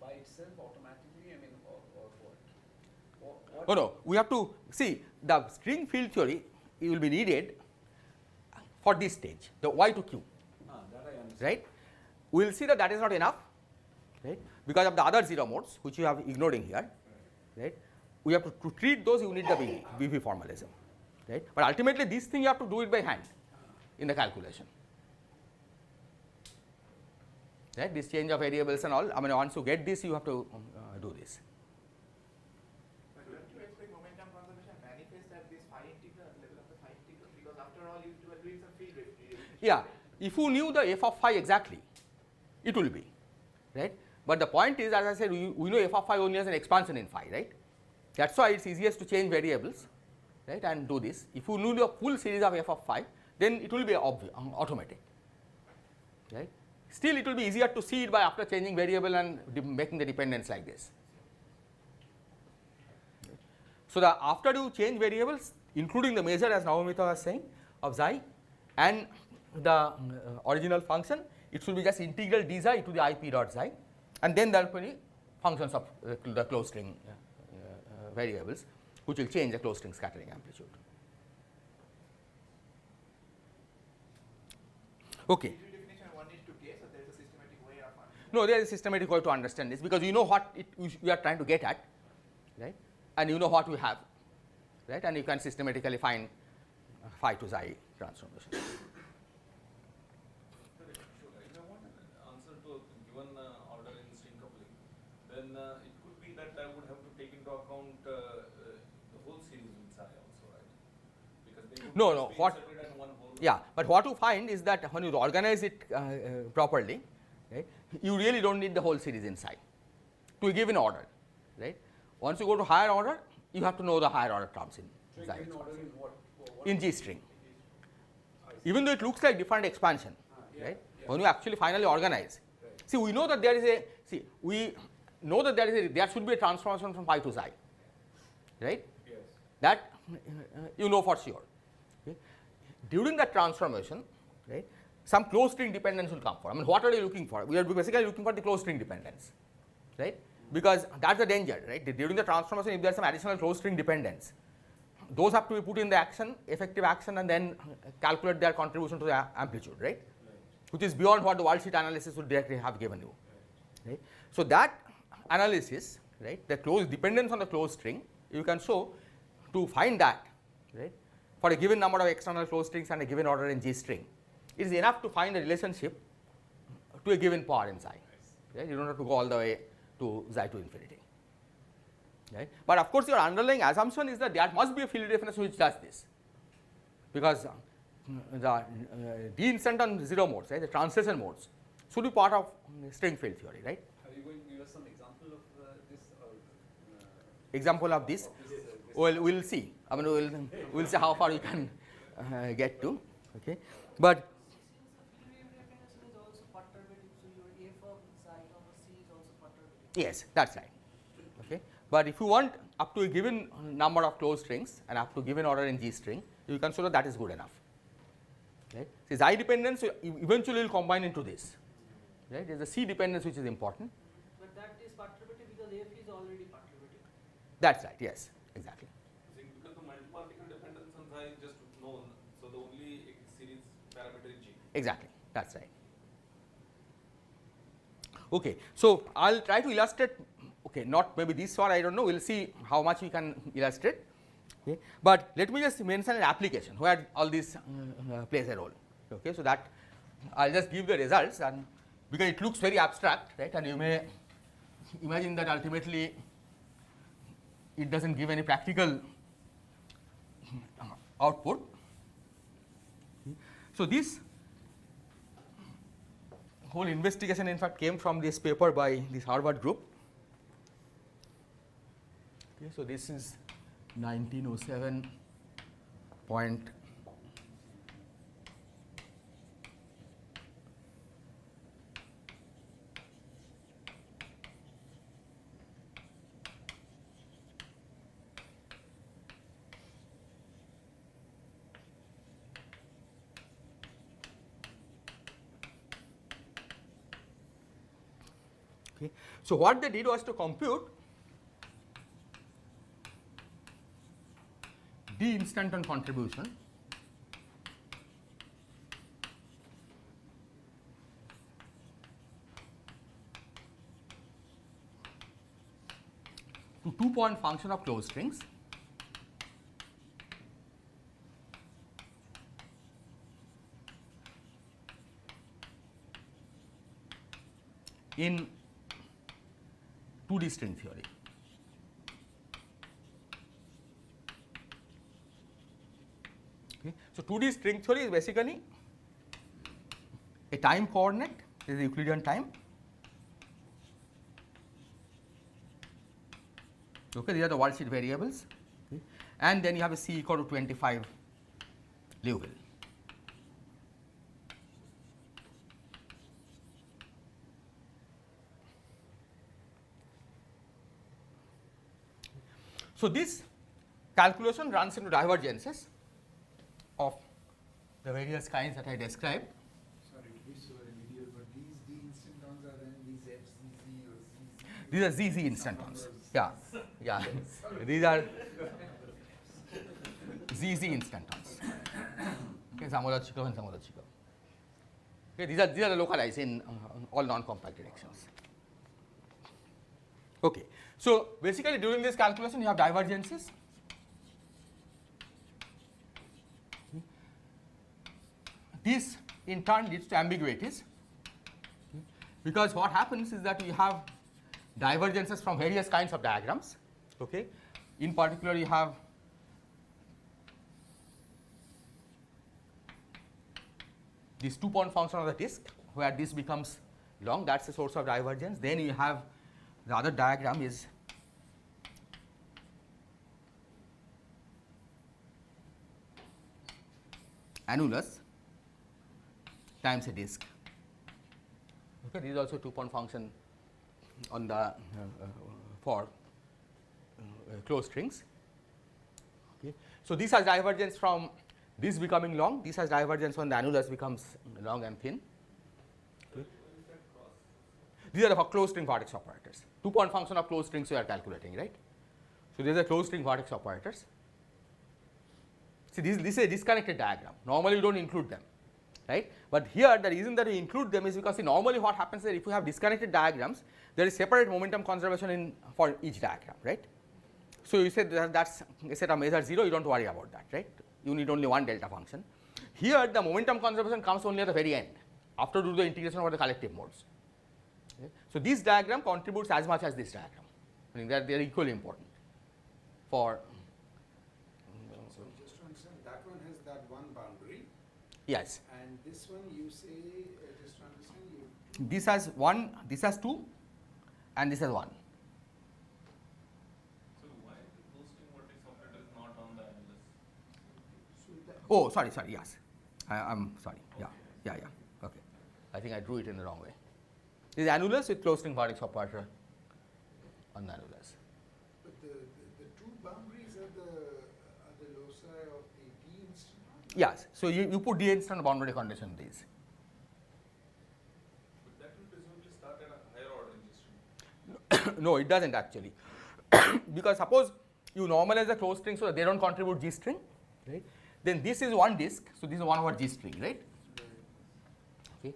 by itself automatically? I mean, or what? Oh no, we have to see the string field theory. It will be needed for this stage, the y to q, That I understand. right? We will see that that is not enough, right? Because of the other zero modes which you have ignored in here, right? We have to treat those. You need the BV formalism, right? But ultimately, this thing you have to do it by hand in the calculation, right? This change of variables and all. I mean, once you get this, you have to do this. But don't you expect momentum conservation manifest at this phi integral, level of the phi integral? Because after all, you were doing some field relationship. Yeah, if you knew the f of phi exactly, it will be, right? But the point is, as I said, we know f of phi only has an expansion in phi, right? That's why it's easiest to change variables, right, and do this. If you knew the full series of f of phi, then it will be automatic, right? Still, it will be easier to see it by after changing variable and making the dependence like this. So, the after you change variables, including the measure as Navamita was saying of xi and the original function, it should be just integral d xi to the ip dot xi, and then there will be functions of the closed string variables which will change the closed string scattering amplitude. Okay. Usual definition one is to k, so there is a systematic way of understanding. No, there is a systematic way to understand this because you know what you are trying to get at, right? And you know what you have, right? And you can systematically find phi to xi transformation. Correct. Sure. If I want an answer to a given order in string coupling, then it could be that I would have to take into account the whole series with psi also, right? Because they could No, just no, be what- inserted in one whole. Yeah, but what you find is that when you organize it properly, right, you really don't need the whole series in psi to a given order, right? Once you go to higher order, you have to know the higher order terms in So psi in order in what? in G string. I see. Even though it looks like different expansion, Yeah, right? yeah. When you actually finally organize, Right. see, we know that there is there should be a transformation from phi to xi, right? Yes. That you know for sure. Okay? During that transformation, right, some closed string dependence will come for. I mean, what are you looking for? We are basically looking for the closed string dependence, right? Because that's the danger, right? During the transformation, if there is some additional closed string dependence, those have to be put in the action, effective action, and then calculate their contribution to the amplitude, right? Which is beyond what the worldsheet analysis would directly have given you, right? So that analysis, right, the closed dependence on the closed string, you can show to find that, right, for a given number of external closed strings and a given order in G string, it is enough to find a relationship to a given power in psi, right? You don't have to go all the way to xi to infinity, right? But of course, your underlying assumption is that there must be a field definition which does this, because the D-instanton zero modes, right, the translation modes, should be part of string field theory, right? Are you going to give us some example of this? Or, Example of this, well, we'll see. I mean, we'll see how far we can get to, okay? But Since the field definition is also perturbative, so your f of xi comma c is also perturbative. yes, that's right, okay? But if you want up to a given number of closed strings and up to a given order in G string, you consider that is good enough. Right? So, xi dependence eventually will combine into this. Right? There is a C dependence which is important. But that is perturbative because F is already perturbative. That's right. Yes, exactly. Because the multi-particle dependence on xi is just known, so the only series parameter is G. Exactly. That's right. Okay. So, I will try to illustrate. Okay, not maybe this one, I don't know. We will see how much we can illustrate. Okay. But let me just mention an application where all this plays a role. Okay. So, that I will just give the results, and because it looks very abstract, right, and you may imagine that ultimately it does not give any practical output. So, this whole investigation in fact came from this paper by this Harvard group. Okay, so, this is 1907 point. Okay. So, what they did was to compute D-instanton contribution to 2-point function of closed strings in 2D string theory. Okay. So, 2D string theory is basically a time coordinate, this is Euclidean time. Okay, these are the worldsheet variables, okay, and then you have a C equal to 25 Liouville. So, this calculation runs into divergences of the various kinds that I described. Sorry to be so remedial, but these D-instantons are then these FCZ or CZ? These are ZZ instantons. Yeah, yeah. These are ZZ instantons. Okay, Samolotchikov and Samolotchikov. Okay, these are the localized in all non-compact directions. Okay. So, basically during this calculation you have divergences. This in turn leads to ambiguities, because what happens is that we have divergences from various kinds of diagrams. Okay. In particular, you have this 2-point function of the disk where this becomes long, that is the source of divergence. Then you have the other diagram is annulus times a disk. Okay, this is also 2-point function on the for closed strings. Okay. So, this has divergence from this becoming long, this has divergence when the annulus becomes long and thin. Okay. These are the closed string vertex operators. 2-point function of closed strings we are calculating, right. So, these are closed string vertex operators. See, this is a disconnected diagram. Normally, we do not include them, right. But here the reason that we include them is because normally what happens is if you have disconnected diagrams, there is separate momentum conservation for each diagram, right. So, you said that is a set of measure 0, you do not worry about that, right. You need only one delta function. Here the momentum conservation comes only at the very end, after do the integration over the collective modes. Okay. So, this diagram contributes as much as this diagram, meaning that they are equally important for. So, just to understand, that one has that one boundary. Yes. And this one you say, just to understand, you. This has 1, this has 2, and this has 1. So why the closed string vertex operator is not on the annulus? So that, Oh, sorry, yes. I am sorry. Yeah. Okay. I think I drew it in the wrong way. This is annulus with closed string vertex operator on the annulus. but the Yes. So you put D-instanton boundary condition in these. But that will presumably start at a higher order in G string. No, it doesn't actually. Because suppose you normalize the closed string so that they don't contribute G string, right? Then this is one disk, so this is 1 over G string, right? Okay.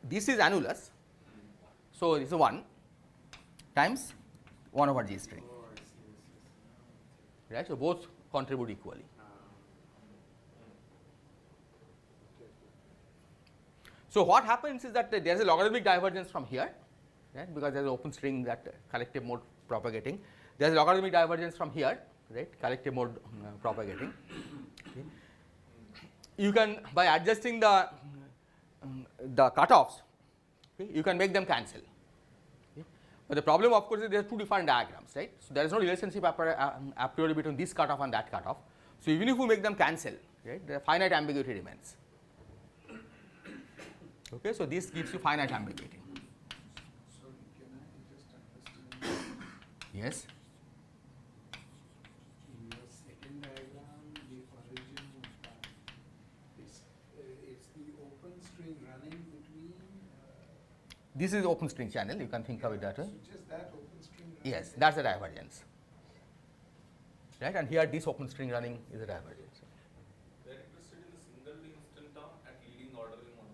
This is annulus, so this is 1 times 1 over G string, Oh, I see, right? So both contribute equally. So what happens is that there is a logarithmic divergence from here, right? Because there is an open string that collective mode propagating. There is a logarithmic divergence from here, right? Collective mode propagating. Okay. You can, by adjusting the cutoffs, okay, you can make them cancel. Okay. But the problem, of course, is there are two different diagrams, right? So there is no relationship a priori between this cutoff and that cutoff. So even if you make them cancel, right, the finite ambiguity remains. Okay, so this gives you finite ambiguity. So can I just understand? Yes. In your second diagram, the origin of that is it's the open string running between. This is open string channel. You can think of it that way. So just that open string. Running Yes, there. that's the divergence. Right, and here this open string running is a divergence. They are interested in the single D-instanton at leading order in one.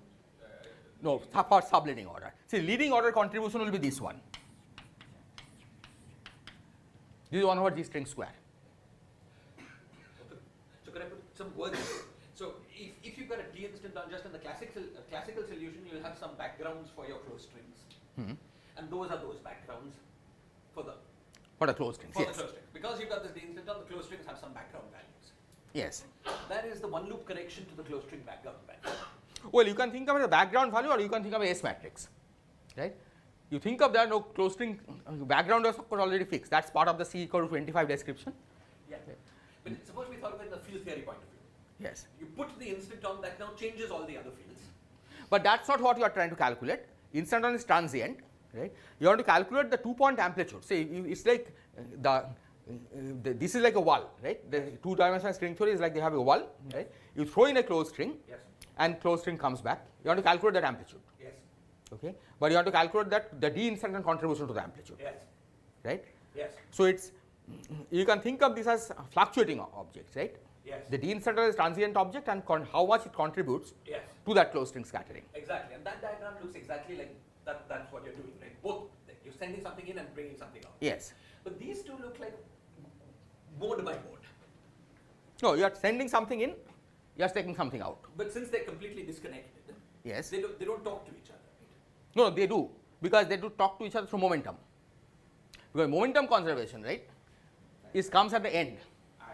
No, for subleading order. See, leading order contribution will be this one. This is 1 over G string square. Okay. So could I put some words? So if you've got a D-instanton just in the classical solution, you'll have some backgrounds for your closed strings, and those are those backgrounds for the closed strings, for yes. the closed string. Because you've got this D-instanton, the closed strings have some background values. Yes. That is the one loop correction to the closed string background value. Well, you can think of it as a background value or you can think of a S matrix, right? You think of that, no, closed string background is of course already fixed. That's part of the C equal to 25 description. Yeah. But suppose we thought of it in the field theory point of view. Yes. You put the instanton that now changes all the other fields. But that's not what you are trying to calculate. Instanton is transient, right? You want to calculate the 2-point amplitude. Say it's like this is like a wall, right? The 2-dimensional string theory is like they have a wall, right? You throw in a closed string, Yes. and closed string comes back. You want to calculate that amplitude, Yes. okay? But you want to calculate that the D-instanton contribution to the amplitude, Yes. right? Yes. So it's you can think of this as fluctuating objects, right? Yes. The D-instanton is transient object and how much it contributes Yes. to that closed string scattering. Exactly. And that diagram looks exactly like that. That's what you're doing, right? Both. You're sending something in and bringing something out. Yes. But these two look like mode by mode. No, you are sending something in, you are taking something out. But since they're completely disconnected, Yes. they don't talk to each other. Right? No, they do, because they do talk to each other through momentum. Because momentum conservation, right, comes at the end, I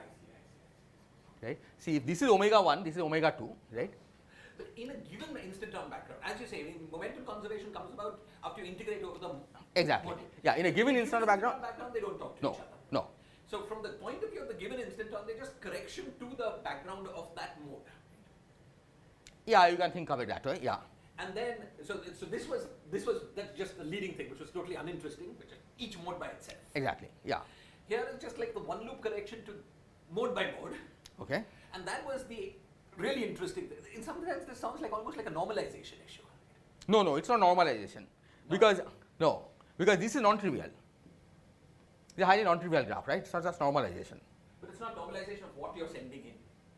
see. right? See, if this is omega 1, this is omega 2, right? But in a given instanton background, as you say, momentum conservation comes about after you integrate over the Exactly. model. Yeah, in a given instanton background, they don't talk to no, each other. no. So from the point of view of the given instanton, they're just correction to the background of that mode. Yeah, you can think of it that way. Yeah. And then, so this was that's just the leading thing, which was totally uninteresting, which is each mode by itself. Exactly. Yeah. Here is just like the one loop correction to mode by mode, Okay. and that was the really interesting thing. In some sense, this sounds like almost like a normalization issue. No, no, it's not normalization, because this is non-trivial. It's a highly non-trivial graph, right? It's not just normalization. But it's not normalization of what you're sending in.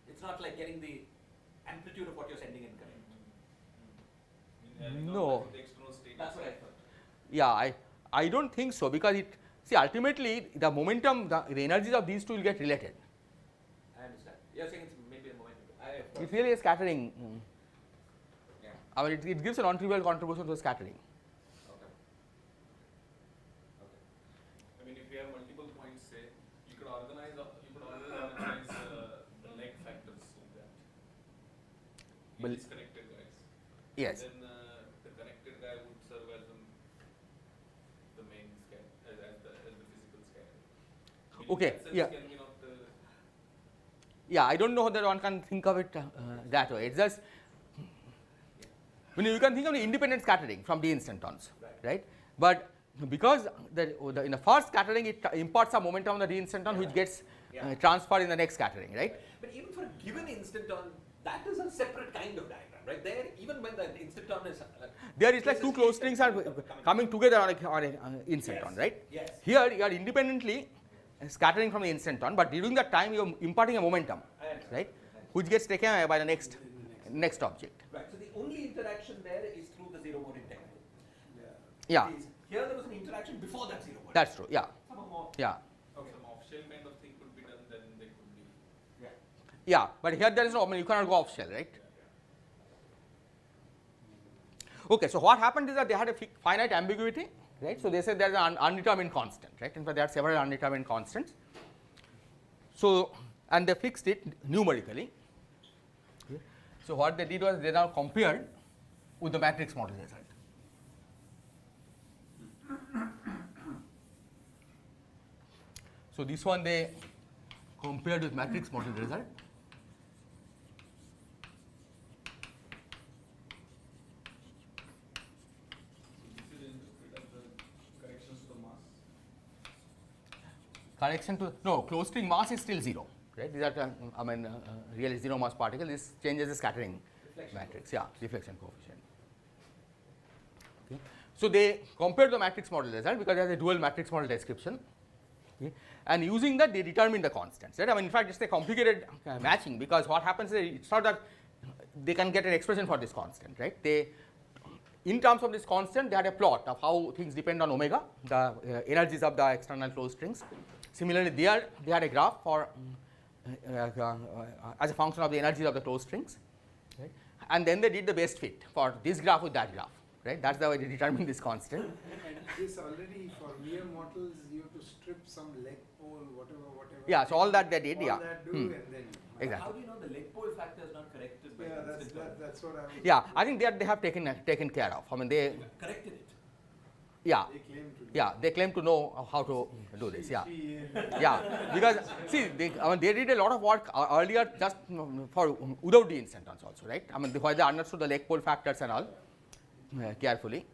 It's not like getting the amplitude of what you're sending in correct. No. The external state. That's what I thought. Yeah, I don't think so, because ultimately the momentum, the energies of these two will get related. I understand. You're saying it's maybe a momentum. It's really a scattering. Yeah. I mean, it gives a non-trivial contribution to scattering. Okay. I mean, if you have multiple points, say, you could always organize the leg factors like that. Well, Disconnected guys. Yes. Then the connected guy would serve as the main as the physical scatter. Okay, yeah. Yeah, I don't know whether one can think of it that way. It's just, you can think of the independent scattering from D-instantons, right? But because in the first scattering, it imparts a momentum on the D-instanton, which gets transferred in the next scattering, right? But even for a given instanton, that is a separate kind of diagram, right? There, even when the instanton is There is like this two is closed strings are coming together on a instanton, Yes. right? Yes. Here you are independently scattering from the instanton, but during that time you are imparting a momentum, I understand. right? Which gets taken away by the next object. Right. So the only interaction there is through the zero mode integral. Yeah, Here there was an interaction before that zero mode. that's true. Yeah, Somehow more. yeah, Okay. Some off-shell kind of thing could be done, then they could be. Yeah. yeah. But here there is no. I mean, you cannot go off shell, right? Okay. So what happened is that they had a finite ambiguity, right? So they said there is an undetermined constant, right? In fact, there are several undetermined constants. So and they fixed it numerically. Okay. So what they did was they now compared with the matrix model result. So this one they compared with matrix model result. This is interpreted as the corrections to the mass. Correction to no closed string mass is still 0, right? These are really 0 mass particle. This changes the scattering matrix, yeah, reflection coefficient. Okay. So they compared the matrix model result because there is a dual matrix model description. Okay. And using that they determine the constants, right? I mean, in fact, it's a complicated matching because what happens is it's not that they can get an expression for this constant, right? They, in terms of this constant, they had a plot of how things depend on omega, the energies of the external closed strings. Similarly, there they had a graph for as a function of the energies of the closed strings, right? And then they did the best fit for this graph with that graph, right? That's the way they determine this constant. And this already for mere mortals, you have to strip some leg pole, whatever. Yeah, so all that they did, all yeah. that do, and then. Exactly. How do you know the leg pole factor is not corrected by Yeah, the that's instanton? that's what I was. Yeah, I think they have taken care of. I mean, they Corrected it. yeah. They claim to. Do. Yeah, they claim to know how to do this. Yeah, She, yeah. Because see, they did a lot of work earlier just for without D-instantons also, right? I mean, why they understood the leg pole factors and all carefully.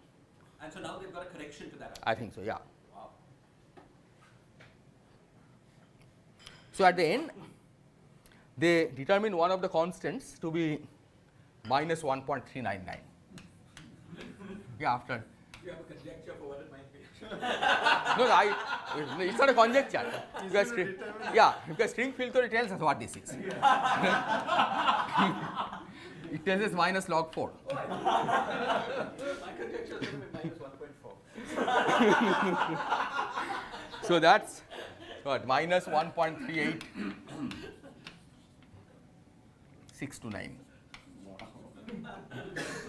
And so now they've got a correction to that. I think so. Yeah. Wow. So at the end, they determine one of the constants to be minus 1.399. Yeah, after. You have a conjecture for what it might be. No, it's not a conjecture. Because string field theory tells us what this is. It tells us minus log 4. My conjecture is going to be minus 1.4. So that's what, minus 1.38 629.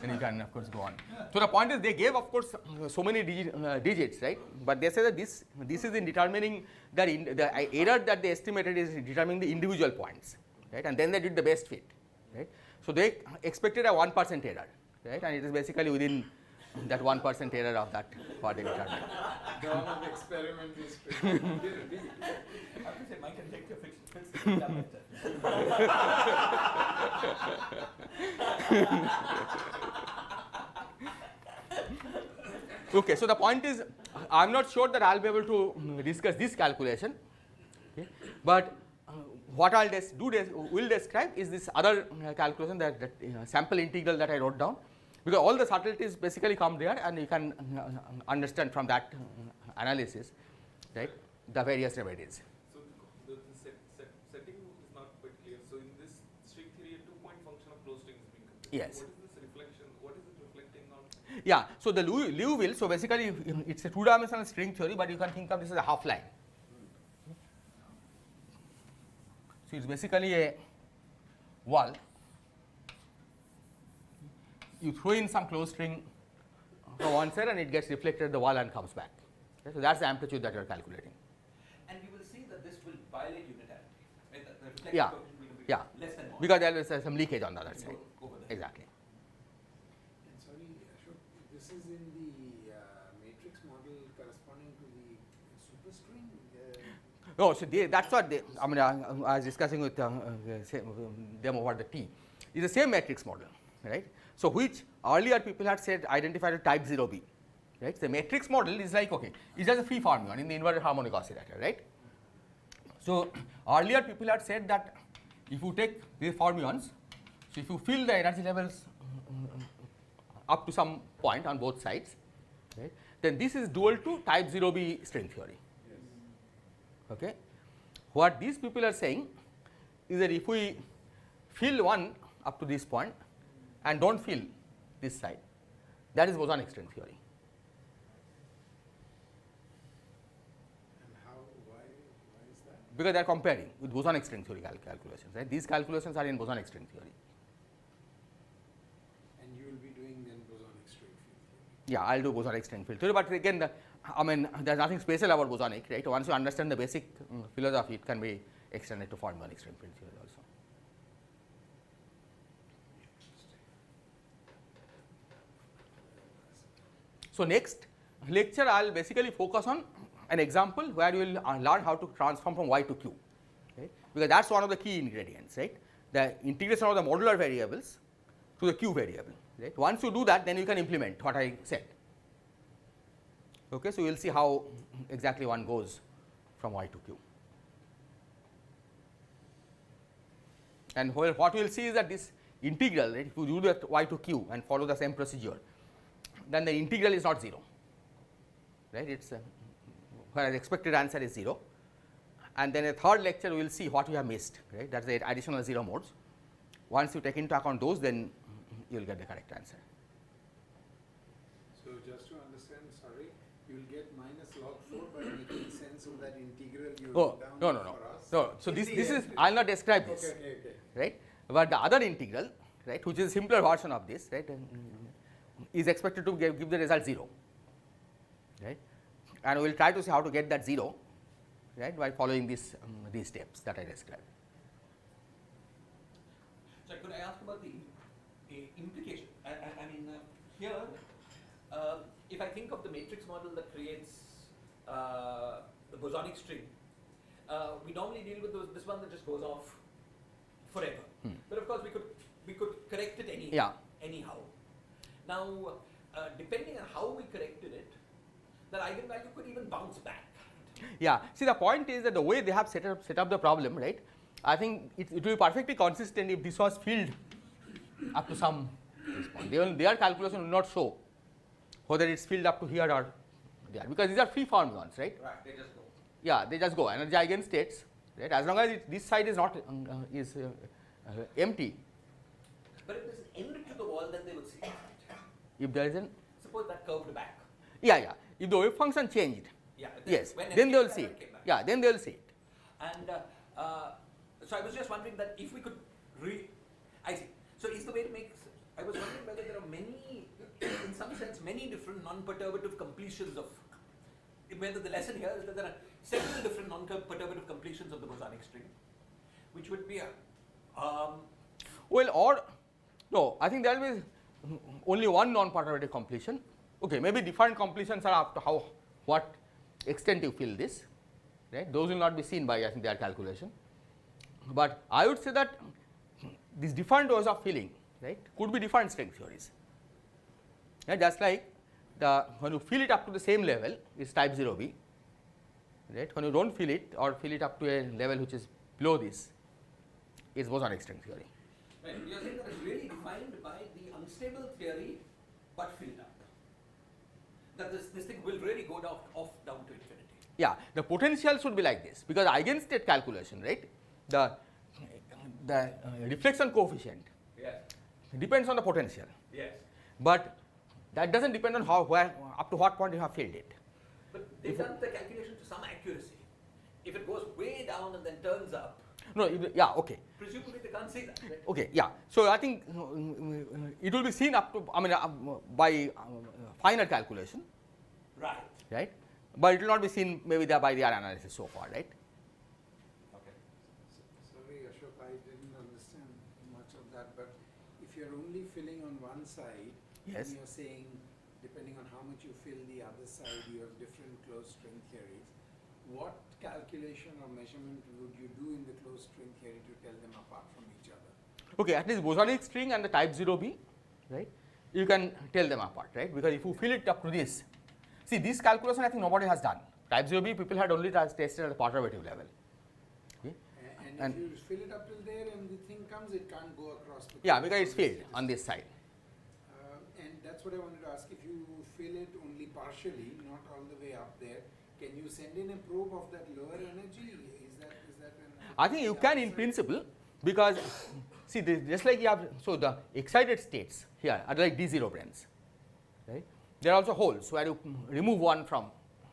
And you can of course go on. So the point is they gave of course so many digits, right? But they say that this is in determining the error that they estimated is determining the individual points, right? And then they did the best fit, right? So they expected a 1% error, right? And it is basically within that 1% error of that what they determined. dawn of experiment is I have to say my conjecture fits that better. Okay, so the point is, I'm not sure that I'll be able to discuss this calculation, okay? But what I'll will describe is this other calculation that sample integral that I wrote down, because all the subtleties basically come there, and you can understand from that analysis, right, the various remedies. So the setting is not quite clear. So in this string theory, a 2-point function of closed string is being computed. Yes. What is this reflection? What is it reflecting on? Yeah, so the Liouville, so basically it's a 2-dimensional string theory, but you can think of this as a half line. So it's basically a wall. You throw in some closed string from one side and it gets reflected at the wall and comes back. Okay, so that's the amplitude that you're calculating. And we will see that this will violate unitarity. Right? The reflection Yeah, coefficient will be yeah. less than 1. Because there is some leakage on the other side. Over there. Exactly. And sorry, Ashok, this is in the matrix model corresponding to the superstring. No, so that's what I was discussing with them over the T. It's the same matrix model, right? So which earlier people had said identified a type 0b, right? The matrix model is like, okay, it's just a free fermion in the inverted harmonic oscillator, right? So earlier people had said that if you take these fermions, So if you fill the energy levels up to some point on both sides, right, then this is dual to type 0B string theory. Okay. What these people are saying is that if we fill one up to this point and don't fill this side, that is bosonic string theory. And why is that? Because they are comparing with bosonic string theory calculations. Right? These calculations are in bosonic string theory. And you will be doing then bosonic string field theory. Yeah, I'll do bosonic string field theory, but again, there's nothing special about bosonic, right? Once you understand the basic philosophy, it can be extended to fermionic string field theory also. So next lecture, I'll basically focus on an example where you will learn how to transform from Y to Q, right? Because that's one of the key ingredients, right? The integration of the modular variables to the Q variable, right? Once you do that, then you can implement what I said. Okay, so we will see how exactly one goes from Y to Q. And what we will see is that this integral, right, if you do that Y to Q and follow the same procedure, then the integral is not 0, right? It's whereas expected answer is 0. And then a third lecture we will see what we have missed, right? That's the additional 0 modes. Once you take into account those, then you will get the correct answer. So just to understand, sorry, you will get minus log 4 by making sense of that integral you Oh, down no. for us. No, so this is, I will not describe this, Okay. right? But the other integral, right, which is a simpler version of this, right, is expected to give the result 0, right? And we will try to see how to get that 0, right, by following these steps that I described. So could I ask about the implication? I mean, here, if I think of the matrix model that creates the bosonic string, we normally deal with this one that just goes off forever. But of course, we could correct it anyhow. Now, depending on how we corrected it, that eigenvalue could even bounce back. Yeah. See, the point is that the way they have set up the problem, right? I think it will be perfectly consistent if this was filled up to some this point. Their calculation will not show whether it's filled up to here or there, because these are free fermions, right? Right, they just go. Yeah, they just go. Energy eigenstates, right? As long as this side is not empty. But if there's an end to the wall, then they would see it. If there is an Suppose that curved back. yeah. If the wave function changed, Yeah. yes, when then they will everything see came it. back. Yeah, then they will see it. And so I was just wondering that if we could I see. So is the way to make, I was wondering whether there are many, in some sense, many different non-perturbative completions of, whether the lesson here is that there are several different non-perturbative completions of the bosonic string, which would be Well, or no, I think there will be only one non-perturbative completion. Okay, maybe different completions are up to what extent you fill this, right? Those will not be seen by, I think, their calculation. But I would say that these different ways of filling, right, could be different string theories. Yeah, just like when you fill it up to the same level is type 0B, right? When you don't fill it or fill it up to a level which is below this, is bosonic string theory. right. You're saying that it's really defined by the unstable theory, but filled up. That this thing will really go off down to infinity. Yeah, the potential should be like this, because eigenstate calculation, right? The reflection coefficient Yes. depends on the potential, Yes. but that doesn't depend on up to what point you have filled it. But they've done the calculation to some accuracy. If it goes way down and then turns up, No, yeah, okay, presumably they can't see that. Right? okay, yeah. So I think it will be seen up to, by final calculation, Right. right? But it will not be seen maybe by their analysis so far, right? Okay. Sorry, Ashok, I didn't understand much of that, but if you're only filling on one side, Yes. and you're saying, depending on how much you fill the other side, you have different closed string theories, what calculation or measurement would you do in the closed string theory to tell them apart from each other? Okay, at least bosonic string and the type 0B, right? You can tell them apart, right? Because if you fill it up to this, see, this calculation I think nobody has done. Type 0B people had only tested at the perturbative level. Okay? And And if you fill it up till there and the thing comes, it can't go across. Yeah, because it's filled on this side. And that's what I wanted to ask. If you fill it only partially, not all the way up there, can you send in a probe of that lower energy? Is that an I think you can in principle, because see, just like you have, so the excited states here are like D0 branes, right? There are also holes where you remove one from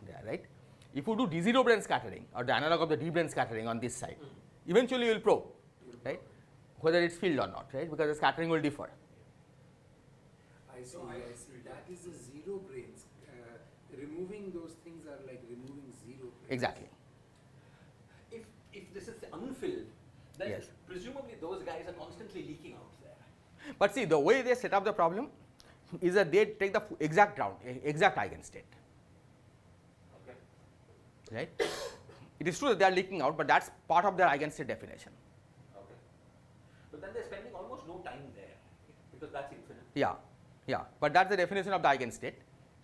there, right? If you do D0 brane scattering or the analog of the D brane scattering on this side, eventually you will probe, right? Whether it's filled or not, right? Because the scattering will differ. I see. That is a zero brains. Removing those things are like removing zero brains. Exactly. If this is unfilled, then Yes. presumably those guys are constantly leaking out there. But see, the way they set up the problem is that they take the exact eigenstate, Okay. right? It is true that they are leaking out, but that's part of their eigenstate definition. Okay. But then they're spending almost no time there because that's infinite. Yeah, yeah. But that's the definition of the eigenstate,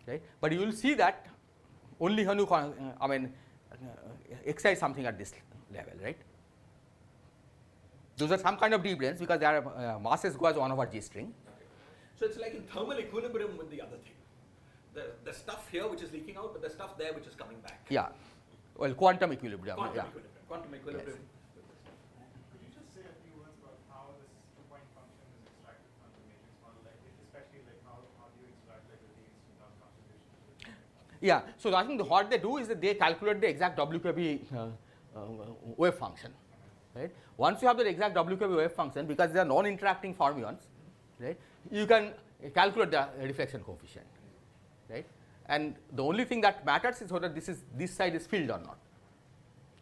right? But you will see that only when you excite something at this level, right? Those are some kind of D branes because their masses go as 1 over G string. Okay. So it's like in thermal equilibrium with the other thing. The stuff here which is leaking out, but the stuff there which is coming back. Yeah. Well, quantum equilibrium. Quantum Yeah. equilibrium. Quantum equilibrium. Could you just say a few words about how this two-point function is extracted from the matrix model, like especially like how do you extract like the D-instanton contribution? Yeah, so I think what they do is that they calculate the exact WKB wave function, right? Once you have the exact WKB wave function, because they are non-interacting fermions, right, you can calculate the reflection coefficient, right? And the only thing that matters is whether this side is filled or not.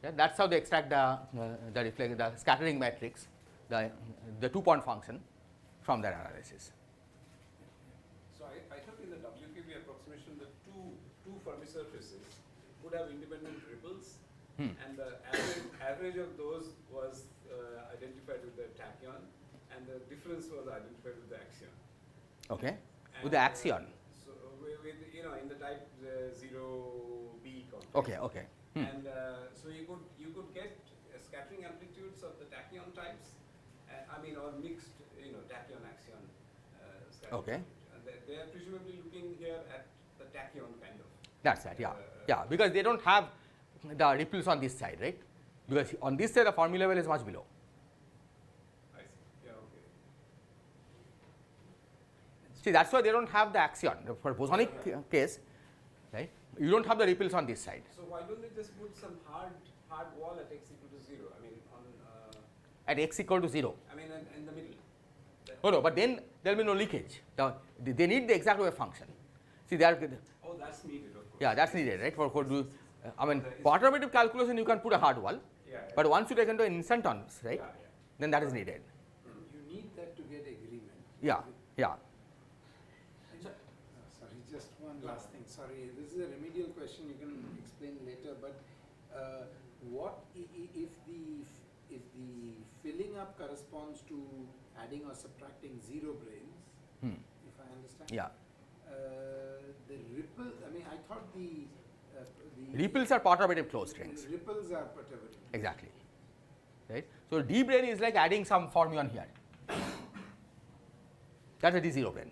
Yeah, that's how they extract the scattering matrix, the 2-point function from their analysis. So I thought in the WKB approximation, the two Fermi surfaces would have independent ripples, and the average of those was identified with the tachyon, and the difference was identified with the axion. Okay, And, with the axion. So with in the type 0B context. Okay, okay. And so you could get scattering amplitudes of the tachyon types, or mixed tachyon axion scattering. Okay. And they are presumably looking here at the tachyon kind of. That's right, yeah, because they don't have the ripples on this side, right? Because on this side the Fermi level is much below. I see. Yeah. Okay. See, that's why they don't have the axion. For bosonic case, right, you don't have the ripples on this side. So why don't they just put some hard wall at x equal to 0? At x equal to 0. In the middle. Oh no, but then there will be no leakage. They need the exact wave function. See, they are. Oh, that's needed, of course. Yeah, that's needed, right? For perturbative calculation, you can put a hard wall, Yeah. but once you take into instantons, right, Yeah. then that is needed. You need that to get agreement. Yeah, yeah. Sorry, just one last thing. Sorry, this is a remedial question. You can explain later. But what if the filling up corresponds to adding or subtracting 0 branes? If I understand. Yeah. The ripple. I thought the Ripples are perturbative closed strings. Ripples are perturbative. Exactly. Right. So D brane is like adding some fermion here. That's a D0 brane.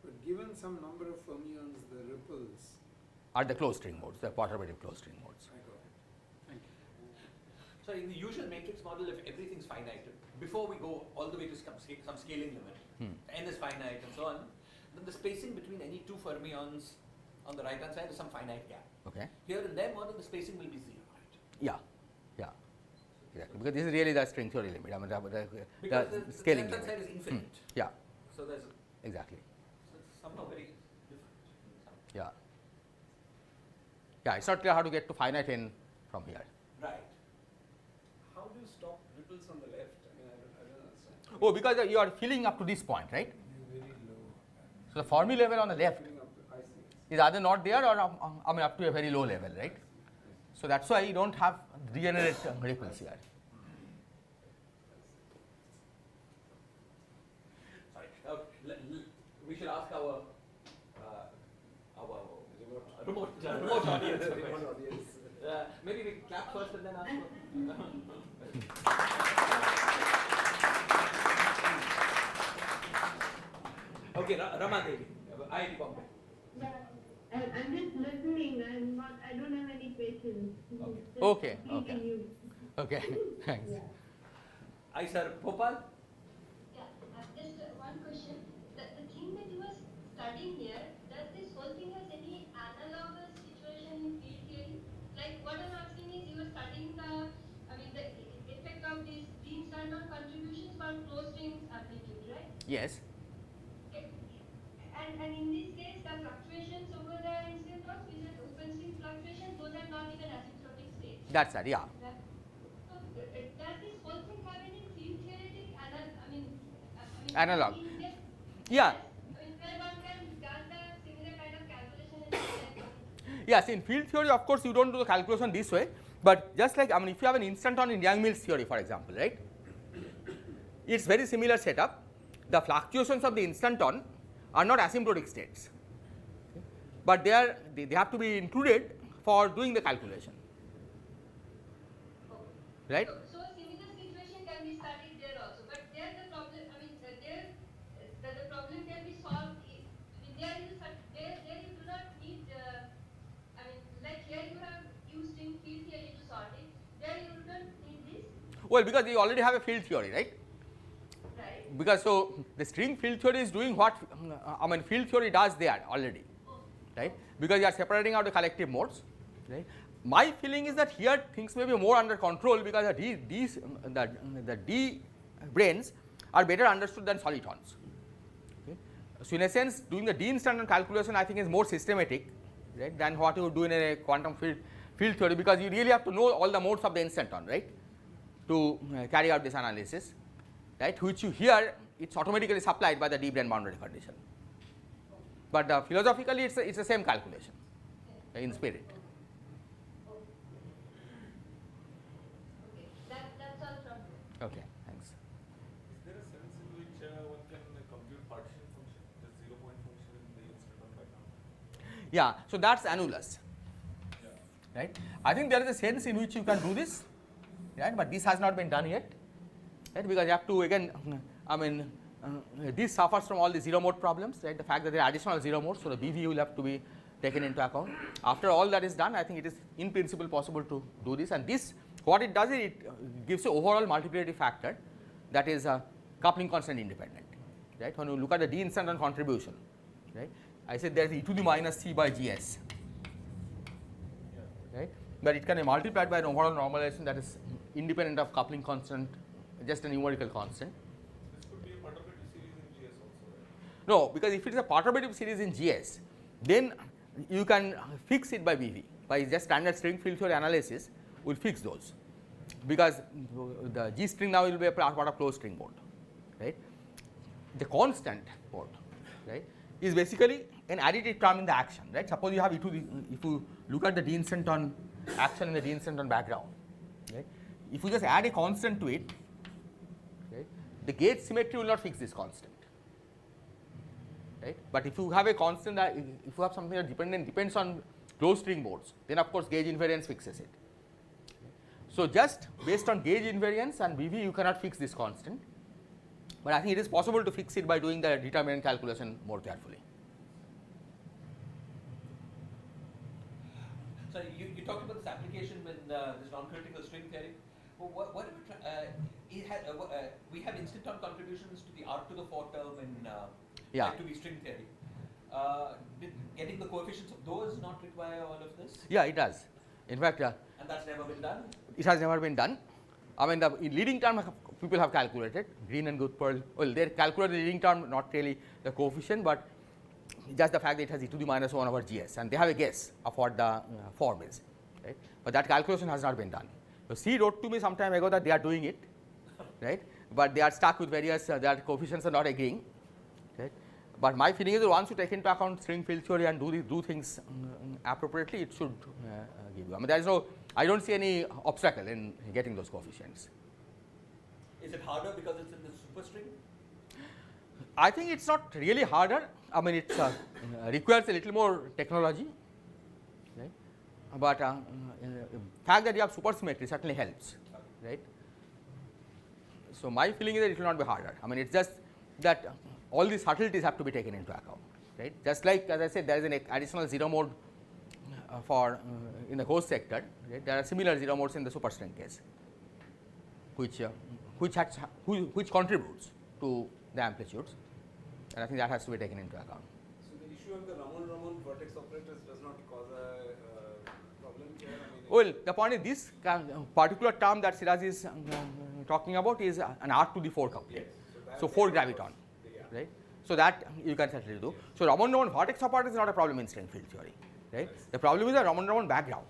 But given some number of fermions, the ripples. Are the closed string modes, the perturbative closed string modes. I got it. Thank you. So in the usual matrix model, if everything's finite, before we go all the way to some scaling limit, n is finite and so on, then the spacing between any two fermions on the right hand side is some finite gap. Okay. Here in their model, the spacing will be 0, right? Yeah. Yeah. Exactly. Because this is really the string theory limit. Because The the scaling left hand limit. side is infinite. Yeah. So there's Exactly. so it's somehow very different. Yeah. Yeah. It's not clear how to get to finite n from here. Right. How do you stop ripples on the left? I don't understand. Oh, because you are filling up to this point, right? Very low. So the Fermi level on the left Filling up I see. is either not there or up to a very low level, right? So that's why you don't have degenerate ripples here. Sorry. We should ask our remote audience. Remote audience. Maybe we clap first and then ask. Okay, Rama Devi, IIT Bombay. Yeah, I'm just listening. I don't have any patience. Okay. Just Okay, greeting you. Okay, thanks. Yeah. Hi, sir. Bhopal? Yeah, just one question. The thing that you are studying here, does this whole thing has any analogous situation in field theory? Like what I'm asking is, you are studying the effect of these D-instanton contributions for closed rings amplitude, right? Yes, Okay. And in this case, the fluctuations over the instantons, which is open string fluctuations, those are not even asymptotic states. that's right, yeah. Right? So, does this whole thing have any field theoretic Analog. in depth? Yeah. Yes. Where one can done the similar kind of calculation in real life conditions. Yes, in field theory, of course, you don't do the calculation this way, but just like, if you have an instanton in Yang-Mills theory, for example, right, it's very similar setup. The fluctuations of the instanton are not asymptotic states, but they have to be included for doing the calculation, right? So a similar situation can be studied there also, but there the problem, the problem can be solved. There you do not need, like here you have used in field theory to solve it. There you don't need this, Well, because you already have a field theory, right? right? Because so the string field theory is doing what field theory does there already, right? Because you are separating out the collective modes, right? My feeling is that here things may be more under control because the D branes are better understood than solitons. Okay? So in a sense, doing the D-instanton calculation, I think, is more systematic, right, than what you do in a quantum field theory, because you really have to know all the modes of the instanton, right, to carry out this analysis, right, which you here it's automatically supplied by the D-brane boundary condition. But philosophically, it's the same calculation in spirit. Okay, that's all from me. Okay, thanks. Is there a sense in which one can compute partition function, the 0-point function in the instanton background? Yeah, so that's annulus, Yeah. right? I think there is a sense in which you can do this, right? But this has not been done yet, right? Because you have to again, this suffers from all the zero mode problems, right? The fact that there are additional zero modes, so the BV will have to be taken into account. After all that is done, I think it is in principle possible to do this, and this, what it does is it gives you overall multiplicative factor that is coupling constant independent, right? When you look at the D-instanton contribution, right, I said there is e to the minus c by gs, right, but it can be multiplied by an overall normalization that is independent of coupling constant, just a numerical constant. This could be a perturbative series in GS also, right? No, because if it is a perturbative series in GS, then you can fix it by BV, by just standard string field theory analysis will fix those, because the G string now will be a part of closed string mode, right. The constant mode, right, is basically an additive term in the action, right. Suppose you have if you look at the D-instanton action in the D-instanton background, right, if you just add a constant to it, right, the gauge symmetry will not fix this constant, right. But if you have a constant that, if you have something that depends on closed string modes, then of course gauge invariance fixes it. So just based on gauge invariance and BV, you cannot fix this constant, but I think it is possible to fix it by doing the determinant calculation more carefully. So you talked about this application with this non-critical string theory. Well, what we have instanton contributions to the R to the 4 term in to be string theory. Did getting the coefficients of those not require all of this? Yeah, it does. In fact, And that's never been done? it has never been done. The leading term people have calculated, Green and Goodpearl. Well, they calculated the leading term, not really the coefficient, but just the fact that it has e to the minus 1 over gs, and they have a guess of what the form is, right? But that calculation has not been done. So C wrote to me some time ago that they are doing it, right? But they are stuck with various, their coefficients are not agreeing, right? But my feeling is that once you take into account string field theory and do things appropriately, it should give you. There is no, I don't see any obstacle in getting those coefficients. Is it harder because it's in the superstring? I think it's not really harder. It requires a little more technology, right? But fact that you have supersymmetry certainly helps, right? So my feeling is that it will not be harder. It's just that all these subtleties have to be taken into account, right? Just like, as I said, there is an additional zero mode in the ghost sector, right? There are similar zero modes in the superstring case, which contributes to the amplitudes, and I think that has to be taken into account. So the issue of the Raman vertex operators does not cause a problem here? I mean, Well, the point is this particular term that Siraj is talking about is an R to the 4 coupling. Yes. So 4 graviton, Yeah. right? So that you can certainly do. So Raman vertex operator is not a problem in string field theory, right? The problem is the Raman background,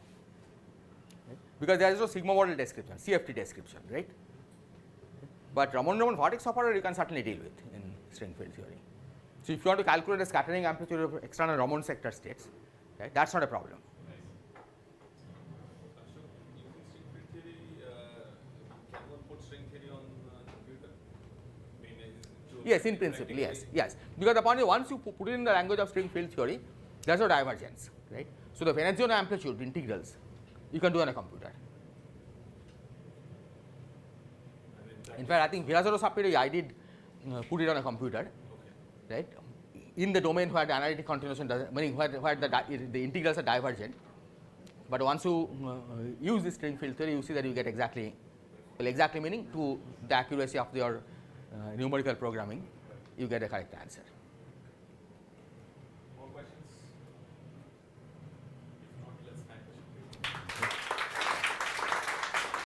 right? Because there is no sigma model description, CFT description, right? But Raman vertex operator you can certainly deal with in string field theory. So if you want to calculate the scattering amplitude of external Raman sector states, right, that's not a problem. So using string field theory, can one put string theory on computer? I mean, Yes, in principle, yes, yes. Because the point is, once you put it in the language of string field theory, there's no divergence, right? So the Veneziano amplitude integrals, you can do on a computer. In fact, I think Virasoro Sapiri, I did put it on a computer, right? In the domain where the analytic continuation does, meaning where the integrals are divergent. But once you use this string field theory, you see that you get exactly meaning to the accuracy of your numerical programming, you get a correct answer.